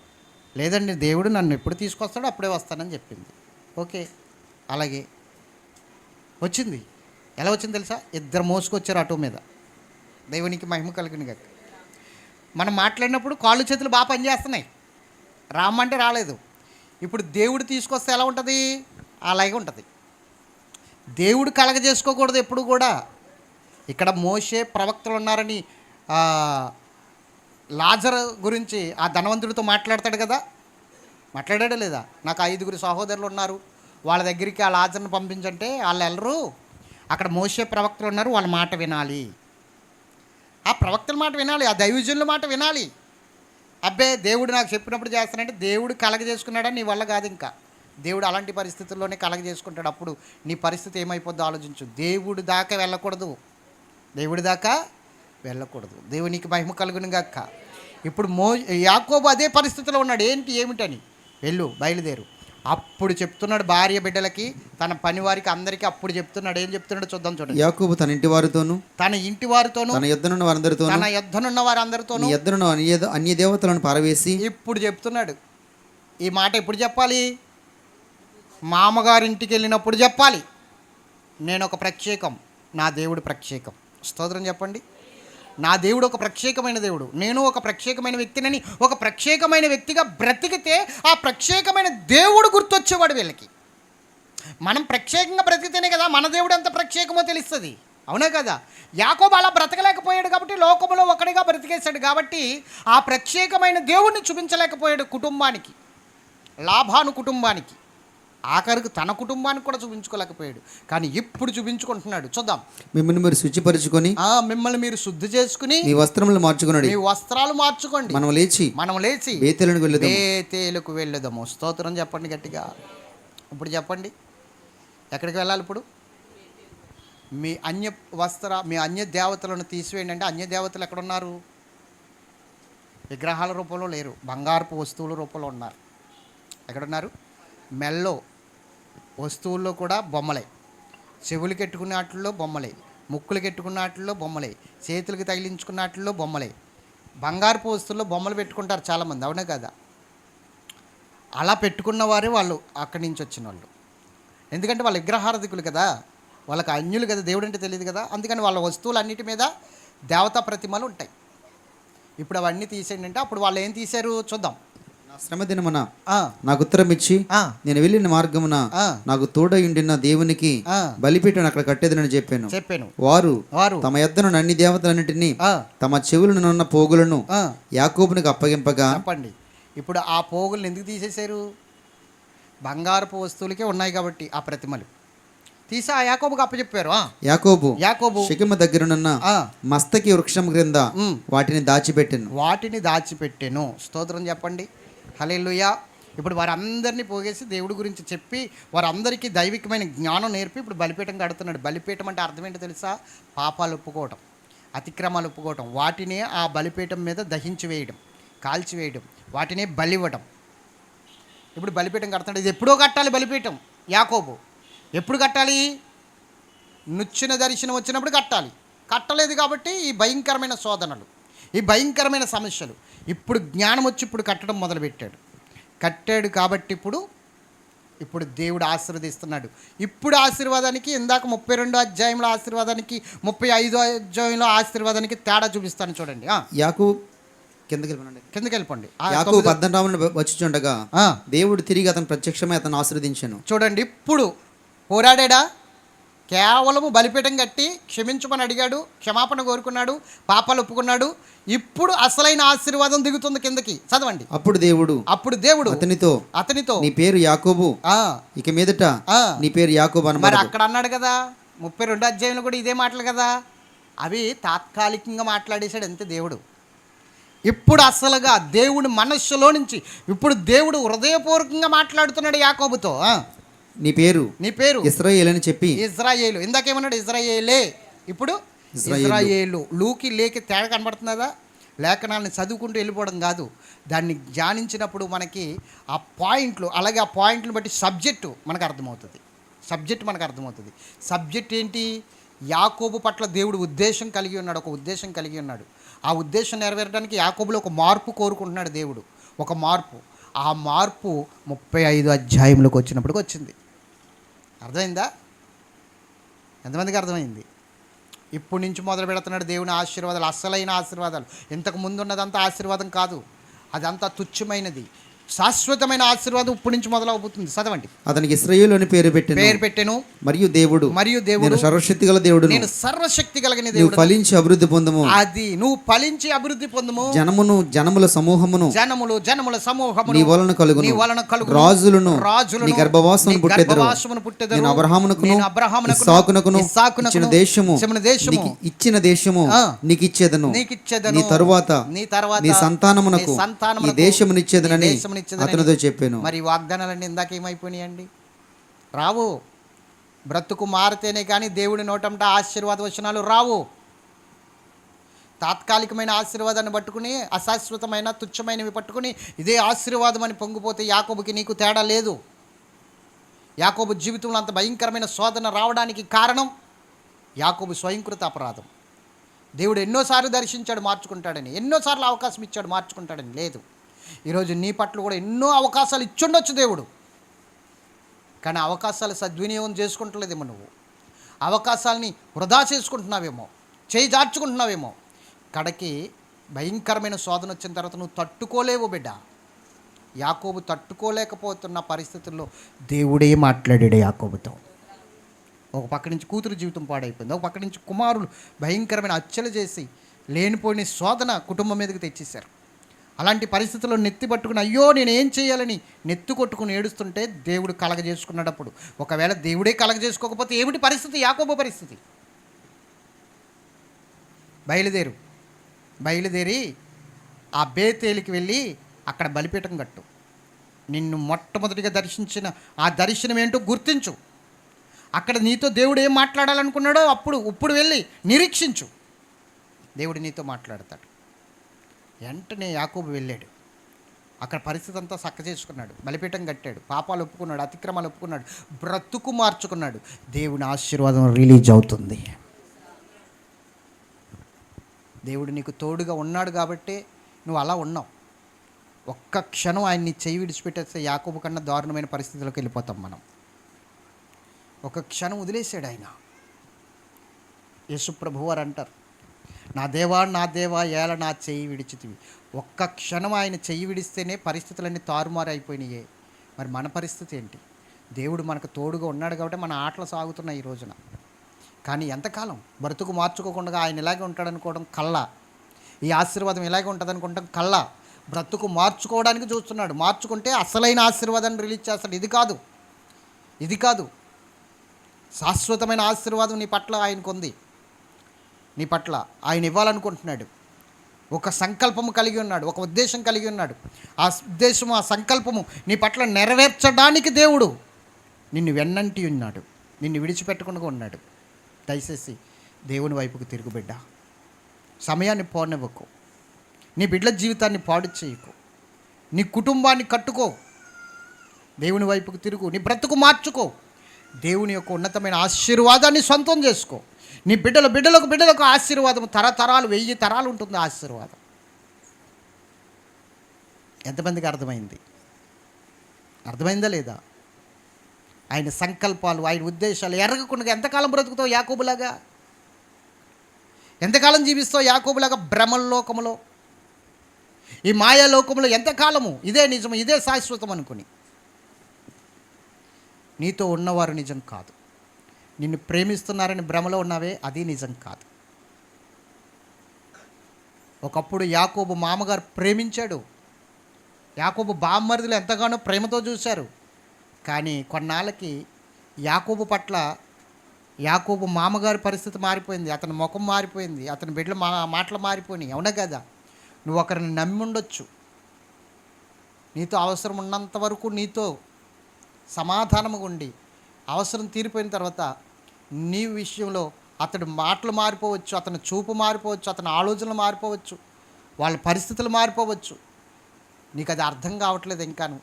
లేదండి దేవుడు నన్ను ఎప్పుడు తీసుకొస్తాడో అప్పుడే వస్తానని చెప్పింది. ఓకే, అలాగే వచ్చింది. ఎలా వచ్చింది తెలుసా? ఇద్దరు మోసుకొచ్చారు ఆటో మీద. దేవునికి మహిమ కలిగిన గాక. మనం మాట్లాడినప్పుడు కాళ్ళు చేతులు బాగా పనిచేస్తున్నాయి, రామ్మంటే రాలేదు. ఇప్పుడు దేవుడు తీసుకొస్తే ఎలా ఉంటుంది? అలాగే ఉంటుంది. దేవుడు కలగజేసుకోకూడదు ఎప్పుడు కూడా. ఇక్కడ మోషే ప్రవక్తలు ఉన్నారని లాజరు గురించి ఆ ధనవంతుడితో మాట్లాడతాడు కదా, మాట్లాడాడా లేదా? నాకు 5 సహోదరులు ఉన్నారు, వాళ్ళ దగ్గరికి ఆ లాజర్ని పంపించంటే వాళ్ళు వెళ్ళరు, అక్కడ మోషే ప్రవక్తలు ఉన్నారు, వాళ్ళ మాట వినాలి, ఆ ప్రవక్తల మాట వినాలి, ఆ దైవజనుల మాట వినాలి. అబ్బే దేవుడు నాకు చెప్పినప్పుడు చేస్తానంటే దేవుడు కలగజేసుకున్నాడని నీ వల్ల కాదు. ఇంకా దేవుడు అలాంటి పరిస్థితుల్లోనే కలగజేసుకుంటాడు. అప్పుడు నీ పరిస్థితి ఏమైపోద్దో ఆలోచించు. దేవుడి దాకా వెళ్ళకూడదు, దేవుడి దాకా వెళ్ళకూడదు. దేవునికి మహిమ కలుగును గాక. ఇప్పుడు యాకోబు అదే పరిస్థితిలో ఉన్నాడు. ఏమిటని వెళ్ళు, బయలుదేరు. అప్పుడు చెప్తున్నాడు భార్య బిడ్డలకి, తన పనివారికి, అందరికీ అప్పుడు చెప్తున్నాడు. ఏం చెప్తున్నాడు చూద్దాం, చూడండి. యాకోబు తన ఇంటి వారితోను, తన ఇంటి వారితోను, తన యొద్దనున్న వారందరితోను, తన యొద్దనున్న వారందరితోను, యొద్దనున్న అన్య దేవతలను పారవేసి. ఇప్పుడు చెప్తున్నాడు. ఈ మాట ఎప్పుడు చెప్పాలి? మామగారింటికి వెళ్ళినప్పుడు చెప్పాలి. నేను ఒక ప్రత్యేకం, నా దేవుడు ప్రత్యేకం. స్తోత్రం చెప్పండి. నా దేవుడు ఒక ప్రత్యేకమైన దేవుడు, నేను ఒక ప్రత్యేకమైన వ్యక్తినని, ఒక ప్రత్యేకమైన వ్యక్తిగా బ్రతికితే ఆ ప్రత్యేకమైన దేవుడు గుర్తొచ్చేవాడు వీళ్ళకి. మనం ప్రత్యేకంగా బ్రతికితేనే కదా మన దేవుడు ఎంత ప్రత్యేకమో తెలుస్తుంది, అవునా కదా? యాకోబు అలా బ్రతకలేకపోయాడు కాబట్టి లోకములో ఒకడిగా బ్రతికేశాడు కాబట్టి ఆ ప్రత్యేకమైన దేవుడిని చూపించలేకపోయాడు కుటుంబానికి, లాభాను కుటుంబానికి, ఆఖరికి తన కుటుంబానికి కూడా చూపించుకోలేకపోయాడు. కానీ ఇప్పుడు చూపించుకుంటున్నాడు. చూద్దాం. మిమ్మల్ని మీరు శుచిపరచుకొని, మిమ్మల్ని మీరు శుద్ధి చేసుకుని, మీ వస్త్రములు మార్చుకునండి, మీ వస్త్రాలు మార్చుకోండి, మనం లేచి బేతేలుకు వెళ్ళదాము. స్తోత్రం చెప్పండి గట్టిగా. ఇప్పుడు చెప్పండి, ఎక్కడికి వెళ్ళాలి ఇప్పుడు? మీ అన్య దేవతలను తీసివేయండి. అంటే అన్య దేవతలు ఎక్కడున్నారు? విగ్రహాల రూపంలో లేరు, బంగారపు వస్తువుల రూపంలో ఉన్నారు. ఎక్కడున్నారు? మెల్లో వస్తువుల్లో కూడా బొమ్మలే, చెవులు కెట్టుకున్న వాటిల్లో బొమ్మలే, ముక్కులు కెట్టుకున్న వాటిల్లో బొమ్మలే, చేతులకు తగిలించుకున్న వాటిల్లో బొమ్మలే. బంగారపు వస్తువుల్లో బొమ్మలు పెట్టుకుంటారు చాలామంది, అవునా కదా? అలా పెట్టుకున్న వారే వాళ్ళు అక్కడి నుంచి వచ్చిన వాళ్ళు. ఎందుకంటే వాళ్ళు విగ్రహారాధికులు కదా, వాళ్ళకి అన్యులు కదా, దేవుడు అంటే తెలియదు కదా. అందుకని వాళ్ళ వస్తువులన్నిటి మీద దేవతా ప్రతిమలు ఉంటాయి. ఇప్పుడు అవన్నీ తీసేయండి అంటే అప్పుడు వాళ్ళు ఏం తీశారు చూద్దాం. శ్రమ దినమున నాకు ఉత్తరం ఇచ్చి నేను వెళ్ళిన మార్గమున నాకు తోడయుండిన దేవునికి బలిపీఠం అక్కడ కట్టేదని చెప్పాను. వారు తమ యొద్దనున్న అన్ని దేవతలన్నిటినీ, తమ చెవులనున్న పోగులను యాకోబునికి అప్పగింపగా. చెప్పండి, ఇప్పుడు ఆ పోగులను ఎందుకు తీసేశారు? బంగారపు వస్తువులకే ఉన్నాయి కాబట్టి ఆ ప్రతిమలు తీసి ఆ యాకోబుకి అప్పచెప్పారు. యాకోబు షెకెము దగ్గరనున్న మస్తకి వృక్షం క్రింద వాటిని దాచిపెట్టెను. స్తోత్రం చెప్పండి. హల్లెలూయా. ఇప్పుడు వారందరినీ పోగేసి దేవుడి గురించి చెప్పి వారందరికీ దైవికమైన జ్ఞానం నేర్పి ఇప్పుడు బలిపీఠం కడుతున్నాడు. బలిపీఠం అంటే అర్థం ఏంటో తెలుసా? పాపాలు ఒప్పుకోవటం, అతిక్రమాలు ఒప్పుకోవటం, వాటినే ఆ బలిపీఠం మీద దహించి వేయడం, కాల్చివేయడం, వాటినే బలివ్వడం. ఇప్పుడు బలిపీఠం కడుతున్నాడు. ఇది ఎప్పుడో కట్టాలి బలిపీఠం. యాకోబు ఎప్పుడు కట్టాలి? నుచ్చిన దర్శనం వచ్చినప్పుడు కట్టాలి. కట్టలేదు కాబట్టి ఈ భయంకరమైన శోధనలు, ఈ భయంకరమైన సమస్యలు. ఇప్పుడు జ్ఞానం వచ్చి ఇప్పుడు కట్టడం కట్టాడు కాబట్టి ఇప్పుడు దేవుడు ఆశీర్వదిస్తున్నాడు. ఇప్పుడు ఆశీర్వాదానికి, ఇందాక 32 అధ్యాయంలో ఆశీర్వాదానికి 35 అధ్యాయంలో ఆశీర్వాదానికి తేడా చూపిస్తాను చూడండి. యాకోబు కిందకి వెళ్ళిపోండి. యాకోబు పద్దనరామును వచ్చుచుండగా దేవుడు తిరిగి అతను ప్రత్యక్షమై అతను ఆశీర్వదించాను. చూడండి, ఇప్పుడు పోరాడా? కేవలము బలిపీఠం కట్టి క్షమించమని అడిగాడు, క్షమాపణ కోరుకున్నాడు, పాపాలు ఒప్పుకున్నాడు. ఇప్పుడు అసలైన ఆశీర్వాదం దిగుతుంది కిందకి. చదవండి. అప్పుడు దేవుడు అతనితో నీ పేరు యాకోబు, ఇక మీదట నీ పేరు యాకోబు అని. మరి అక్కడ అన్నాడు కదా, 32 అధ్యాయంలో కూడా ఇదే మాటలు కదా. అవి తాత్కాలికంగా మాట్లాడేశాడు అంతే దేవుడు. ఇప్పుడు అసలుగా దేవుడి మనస్సులో నుంచి ఇప్పుడు దేవుడు హృదయపూర్వకంగా మాట్లాడుతున్నాడు యాకోబుతో. నీ పేరు ఇశ్రాయేలు అని చెప్పి. ఇజ్రాయేలు, ఇందాకేమన్నాడు? ఇజ్రాయేలే, ఇప్పుడు ఇజ్రాయేలు. లూకి లేకి తేడా కనబడుతున్నదా? లేఖనాలను చదువుకుంటూ వెళ్ళిపోవడం కాదు, దాన్ని ధ్యానించినప్పుడు మనకి ఆ పాయింట్లు, అలాగే ఆ పాయింట్లను బట్టి సబ్జెక్టు మనకు అర్థమవుతుంది. సబ్జెక్ట్ ఏంటి? యాకోబు పట్ల దేవుడు ఉద్దేశం కలిగి ఉన్నాడు, ఒక ఉద్దేశం కలిగి ఉన్నాడు. ఆ ఉద్దేశం నెరవేరడానికి యాకోబులో ఒక మార్పు కోరుకుంటున్నాడు దేవుడు, ఒక మార్పు. ఆ మార్పు 35 అధ్యాయంలోకి వచ్చినప్పటికి వచ్చింది. అర్థమైందా? ఎంతమందికి అర్థమైంది? ఇప్పుడు నుంచి మొదలు పెడుతున్నాడు దేవుని ఆశీర్వాదాలు, అసలైన ఆశీర్వాదాలు. ఇంతకు ముందు ఉన్నదంతా ఆశీర్వాదం కాదు, అదంతా తుచ్చమైనది. శాశ్వతమైన ఆశీర్వాదం ఇప్పుడు నుంచి మొదలవుతుంది. చదవండి. అతనికి ఇశ్రాయేలు అని పేరు పెట్టెను. మరియు దేవుడు నేను సర్వశక్తి గల దేవుడు, నేను సర్వశక్తి కలిగిన దేవుడు, నువ్వు ఫలించి అభివృద్ధి పొందుము. అది నువ్వు ఫలించి అభివృద్ధి పొందుము. జనముల సమూహమును నీ వలన కలుగును. రాజులను నీ గర్భవాసమును పుట్టెదరు. నేను అబ్రహామునకును ఇస్సాకునకును ఇచ్చిన దేశము నీకు ఇచ్చేదను. నీ తరువాత నీ సంతానమునకు ఈ దేశమునిచ్చేదనని అతనితో చెప్పాను. మరి వాగ్దానాలన్నీ ఇందాక ఏమైపోయినాయండి? రావు. బ్రతుకు మారితేనే కానీ దేవుడి నోటంట ఆశీర్వాద వచనాలు రావు. తాత్కాలికమైన ఆశీర్వాదాన్ని పట్టుకుని, అశాశ్వతమైన తుచ్చమైనవి పట్టుకుని ఇదే ఆశీర్వాదం అని పొంగిపోతే యాకోబుకి నీకు తేడా లేదు. యాకోబు జీవితంలో అంత భయంకరమైన శోధన రావడానికి కారణం యాకోబు స్వయంకృత అపరాధం. దేవుడు ఎన్నోసార్లు దర్శించాడు మార్చుకుంటాడని, ఎన్నోసార్లు అవకాశం ఇచ్చాడు మార్చుకుంటాడని. లేదు, ఈరోజు నీ పట్ల కూడా ఎన్నో అవకాశాలు ఇచ్చుండొచ్చు దేవుడు, కానీ అవకాశాలు సద్వినియోగం చేసుకుంటలేదేమో. నువ్వు అవకాశాలని వృధా చేసుకుంటున్నావేమో, చేయి జార్చుకుంటున్నావేమో. కడకి భయంకరమైన శోధన వచ్చిన తర్వాత నువ్వు తట్టుకోలేవు బిడ్డ. యాకోబు తట్టుకోలేకపోతున్న పరిస్థితుల్లో దేవుడే మాట్లాడాడు యాకోబుతో. ఒక పక్క నుంచి కూతురు జీవితం పాడైపోయింది, ఒక పక్క నుంచి కుమారులు భయంకరమైన హత్యలు చేసి లేనిపోయిన శోధన కుటుంబం మీదకి తెచ్చేశారు. అలాంటి పరిస్థితుల్లో నెత్తి పట్టుకుని అయ్యో నేను ఏం చేయాలని నెత్తి కొట్టుకుని ఏడుస్తుంటే దేవుడు కలగజేసుకున్నప్పుడు, ఒకవేళ దేవుడే కలగజేసుకోకపోతే ఏమిటి పరిస్థితి? యాకోబు పరిస్థితి. బయలుదేరి ఆ బేతేలికి వెళ్ళి అక్కడ బలిపీఠం కట్టు. నిన్ను మొట్టమొదటిగా దర్శించిన ఆ దర్శనం ఏంటో గుర్తించు. అక్కడ నీతో దేవుడు ఏం మాట్లాడాలనుకున్నాడో ఇప్పుడు వెళ్ళి నిరీక్షించు. దేవుడు నీతో మాట్లాడతాడు. వెంటనే యాకోబు వెళ్ళాడు. అక్కడ పరిస్థితి అంతా చక్క చేసుకున్నాడు, బలిపీఠం కట్టాడు, పాపాలు ఒప్పుకున్నాడు, అతిక్రమాలు ఒప్పుకున్నాడు, బ్రతుకు మార్చుకున్నాడు. దేవుని ఆశీర్వాదం రిలీజ్ అవుతుంది. దేవుడు నీకు తోడుగా ఉన్నాడు కాబట్టి నువ్వు అలా ఉన్నావు. ఒక్క క్షణం ఆయన్ని చెయ్యి విడిచిపెట్టేస్తే యాకోబు కన్నా దారుణమైన పరిస్థితుల్లోకి వెళ్ళిపోతాం మనం. ఒక క్షణం వదిలేశాడు ఆయన. యేసు ప్రభువు వారు అంటారు, నా దేవా ఏల నా చెయ్యి విడిచితివి. ఒక్క క్షణం ఆయన చెయ్యి విడిస్తేనే పరిస్థితులన్నీ తారుమారు అయిపోయినాయే. మరి మన పరిస్థితి ఏంటి? దేవుడు మనకు తోడుగా ఉన్నాడు కాబట్టి మన ఆటలు సాగుతున్నాయి ఈ రోజున. కానీ ఎంతకాలం బ్రతుకు మార్చుకోకుండా ఆయన ఇలాగే ఉంటాడనుకోవడం కల్లా, ఈ ఆశీర్వాదం ఇలాగే ఉంటుంది అనుకుంటాం కల్లా. బ్రతుకు మార్చుకోవడానికి చూస్తున్నాడు. మార్చుకుంటే అసలైన ఆశీర్వాదాన్ని రిలీజ్ చేస్తాడు. ఇది కాదు శాశ్వతమైన ఆశీర్వాదం నీ పట్ల ఆయనకు ఉంది. నీ పట్ల ఆయన ఇవ్వాలనుకుంటున్నాడు. ఒక సంకల్పము కలిగి ఉన్నాడు, ఒక ఉద్దేశం కలిగి ఉన్నాడు. ఆ ఉద్దేశము, ఆ సంకల్పము నీ పట్ల నెరవేర్చడానికి దేవుడు నిన్ను వెన్నంటి ఉన్నాడు, నిన్ను విడిచిపెట్టకుండా ఉన్నాడు. దయచేసి దేవుని వైపుకు తిరుగు బిడ్డ. సమయాన్ని పోనివ్వకు, నీ బిడ్డల జీవితాన్ని పాడు చేయకు, నీ కుటుంబాన్ని కట్టుకో, దేవుని వైపుకు తిరుగు, నీ బ్రతుకు మార్చుకో, దేవుని యొక్క ఉన్నతమైన ఆశీర్వాదాన్ని సొంతం చేసుకో. నీ బిడ్డలకు ఆశీర్వాదం తరతరాలు 1000 తరాలు ఉంటుంది ఆశీర్వాదం. ఎంతమందికి అర్థమైందా లేదా? ఆయన సంకల్పాలు, ఆయన ఉద్దేశాలు ఎరగకుండా ఎంతకాలం బ్రతుకుతావు యాకోబులాగా? ఎంతకాలం జీవిస్తావు యాకోబులాగా? భ్రమలోకములో, ఈ మాయాలోకంలో ఎంతకాలము ఇదే నిజం, ఇదే శాశ్వతం అనుకుని. నీతో ఉన్నవారు నిజం కాదు, నిన్ను ప్రేమిస్తున్నారని భ్రమలో ఉన్నావే అది నిజం కాదు. ఒకప్పుడు యాకోబు మామగారు ప్రేమించాడు, యాకోబు బామ్మర్దులు ఎంతగానో ప్రేమతో చూశారు. కానీ కొన్నాళ్ళకి యాకోబు పట్ల యాకోబు మామగారి పరిస్థితి మారిపోయింది, అతని ముఖం మారిపోయింది, అతని బిడ్డల మాటలు మారిపోయినాయి. అవునా కదా? నువ్వు ఒకరిని నమ్మి ఉండొచ్చు, నీతో అవసరం ఉన్నంత వరకు నీతో సమాధానంగా ఉండి అవసరం తీరిపోయిన తర్వాత నీ విషయంలో అతడి మాటలు మారిపోవచ్చు, అతని చూపు మారిపోవచ్చు, అతని ఆలోచనలు మారిపోవచ్చు, వాళ్ళ పరిస్థితులు మారిపోవచ్చు. నీకు అది అర్థం కావట్లేదు ఇంకాను.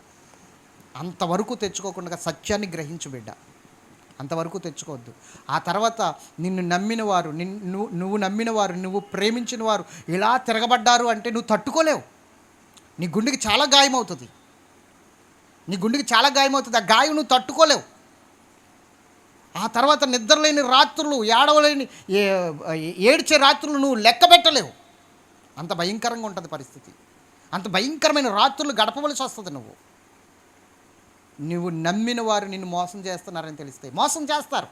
అంతవరకు తెచ్చుకోకుండా సత్యాన్ని గ్రహించు బిడ్డ, అంతవరకు తెచ్చుకోవద్దు. ఆ తర్వాత నిన్ను నమ్మిన వారు, నువ్వు నమ్మిన వారు, నువ్వు ప్రేమించిన వారు ఇలా తిరగబడ్డారు అంటే నువ్వు తట్టుకోలేవు. నీ గుండెకి చాలా గాయమవుతుంది. నీ గుండెకి చాలా గాయమవుతుంది. ఆ గాయం నువ్వు తట్టుకోలేవు. ఆ తర్వాత నిద్రలేని రాత్రులు, ఏడ్చే రాత్రులు నువ్వు లెక్క పెట్టలేవు. అంత భయంకరంగా ఉంటుంది పరిస్థితి. అంత భయంకరమైన రాత్రులు గడపవలసి వస్తుంది. నువ్వు నమ్మిన వారు నిన్ను మోసం చేస్తున్నారని తెలిస్తే మోసం చేస్తారు.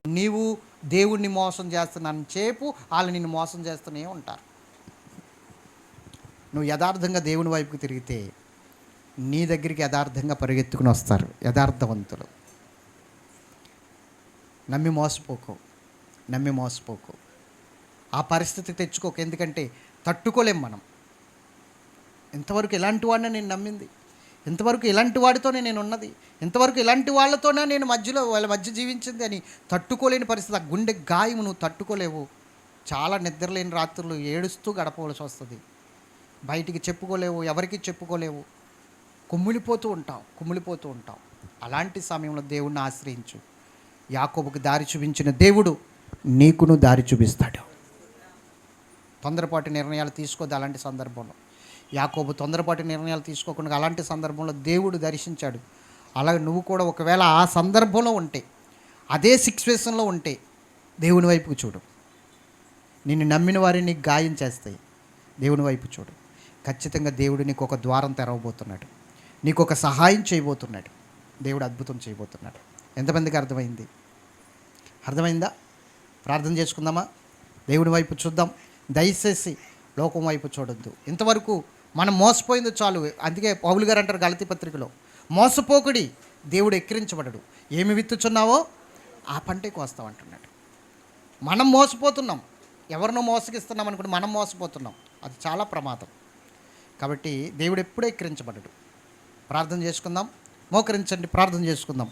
నీవు దేవుణ్ణి మోసం చేస్తున్నానని చెప్పు, వాళ్ళు నిన్ను మోసం చేస్తూనే ఉంటారు. నువ్వు యథార్థంగా దేవుని వైపుకి తిరిగితే నీ దగ్గరికి యథార్థంగా పరిగెత్తుకుని వస్తారు యథార్థవంతులు. నమ్మి మోసపోకు. ఆ పరిస్థితి తెచ్చుకోకు. ఎందుకంటే తట్టుకోలేం మనం. ఇంతవరకు ఇలాంటి వాడినే నేను నమ్మింది, ఇంతవరకు ఇలాంటి వాడితోనే నేను ఉన్నది, ఇంతవరకు ఇలాంటి వాళ్ళతోనే నేను వాళ్ళ మధ్య జీవించింది అని తట్టుకోలేని పరిస్థితి. ఆ గుండె గాయం నువ్వు తట్టుకోలేవు. చాలా నిద్రలేని రాత్రులు ఏడుస్తూ గడపవలసి వస్తుంది. బయటికి చెప్పుకోలేవు, ఎవరికి చెప్పుకోలేవు. కుమ్మిలిపోతూ ఉంటావు. అలాంటి సమయంలో దేవుణ్ణి ఆశ్రయించు. యాకోబుకు దారి చూపించిన దేవుడు నీకును దారి చూపిస్తాడు. తొందరపాటు నిర్ణయాలు తీసుకోవద్దు. అలాంటి సందర్భంలో యాకోబు తొందరపాటు నిర్ణయాలు తీసుకోకుండా అలాంటి సందర్భంలో దేవుడు దర్శించాడు. అలాగే నువ్వు కూడా ఒకవేళ ఆ సందర్భంలో ఉంటే, అదే సిచ్యువేషన్లో ఉంటే దేవుని వైపుకు చూడు. నిన్ను నమ్మిన వారిని నీకు గాయం చేస్తాయి. దేవుని వైపు చూడు. ఖచ్చితంగా దేవుడు నీకు ఒక ద్వారం తెరవబోతున్నాడు, నీకు ఒక సహాయం చేయబోతున్నాడు. దేవుడు అద్భుతం చేయబోతున్నాడు. ఎంతమందికి అర్థమైందా? ప్రార్థన చేసుకుందామా? దేవుని వైపు చూద్దాం. దయచేసి లోకం వైపు చూడొద్దు. ఇంతవరకు మనం మోసపోయింది చాలు. అందుకే పౌలు గారు అంటారు గలతీ పత్రికలో, మోసపోకుడి, దేవుడు ఎక్కిరించబడడు. ఏమి విత్తుచున్నావో ఆ పంటే కోస్తావు అంటున్నాడు. మనం మోసపోతున్నాం, ఎవరినో మోసగిస్తున్నాం అనుకుంటే మనం మోసపోతున్నాం. అది చాలా ప్రమాదం. కాబట్టి దేవుడు ఎప్పుడూ ఎక్కిరించబడడు. ప్రార్థన చేసుకుందాం. మోకరించండి, ప్రార్థన చేసుకుందాం.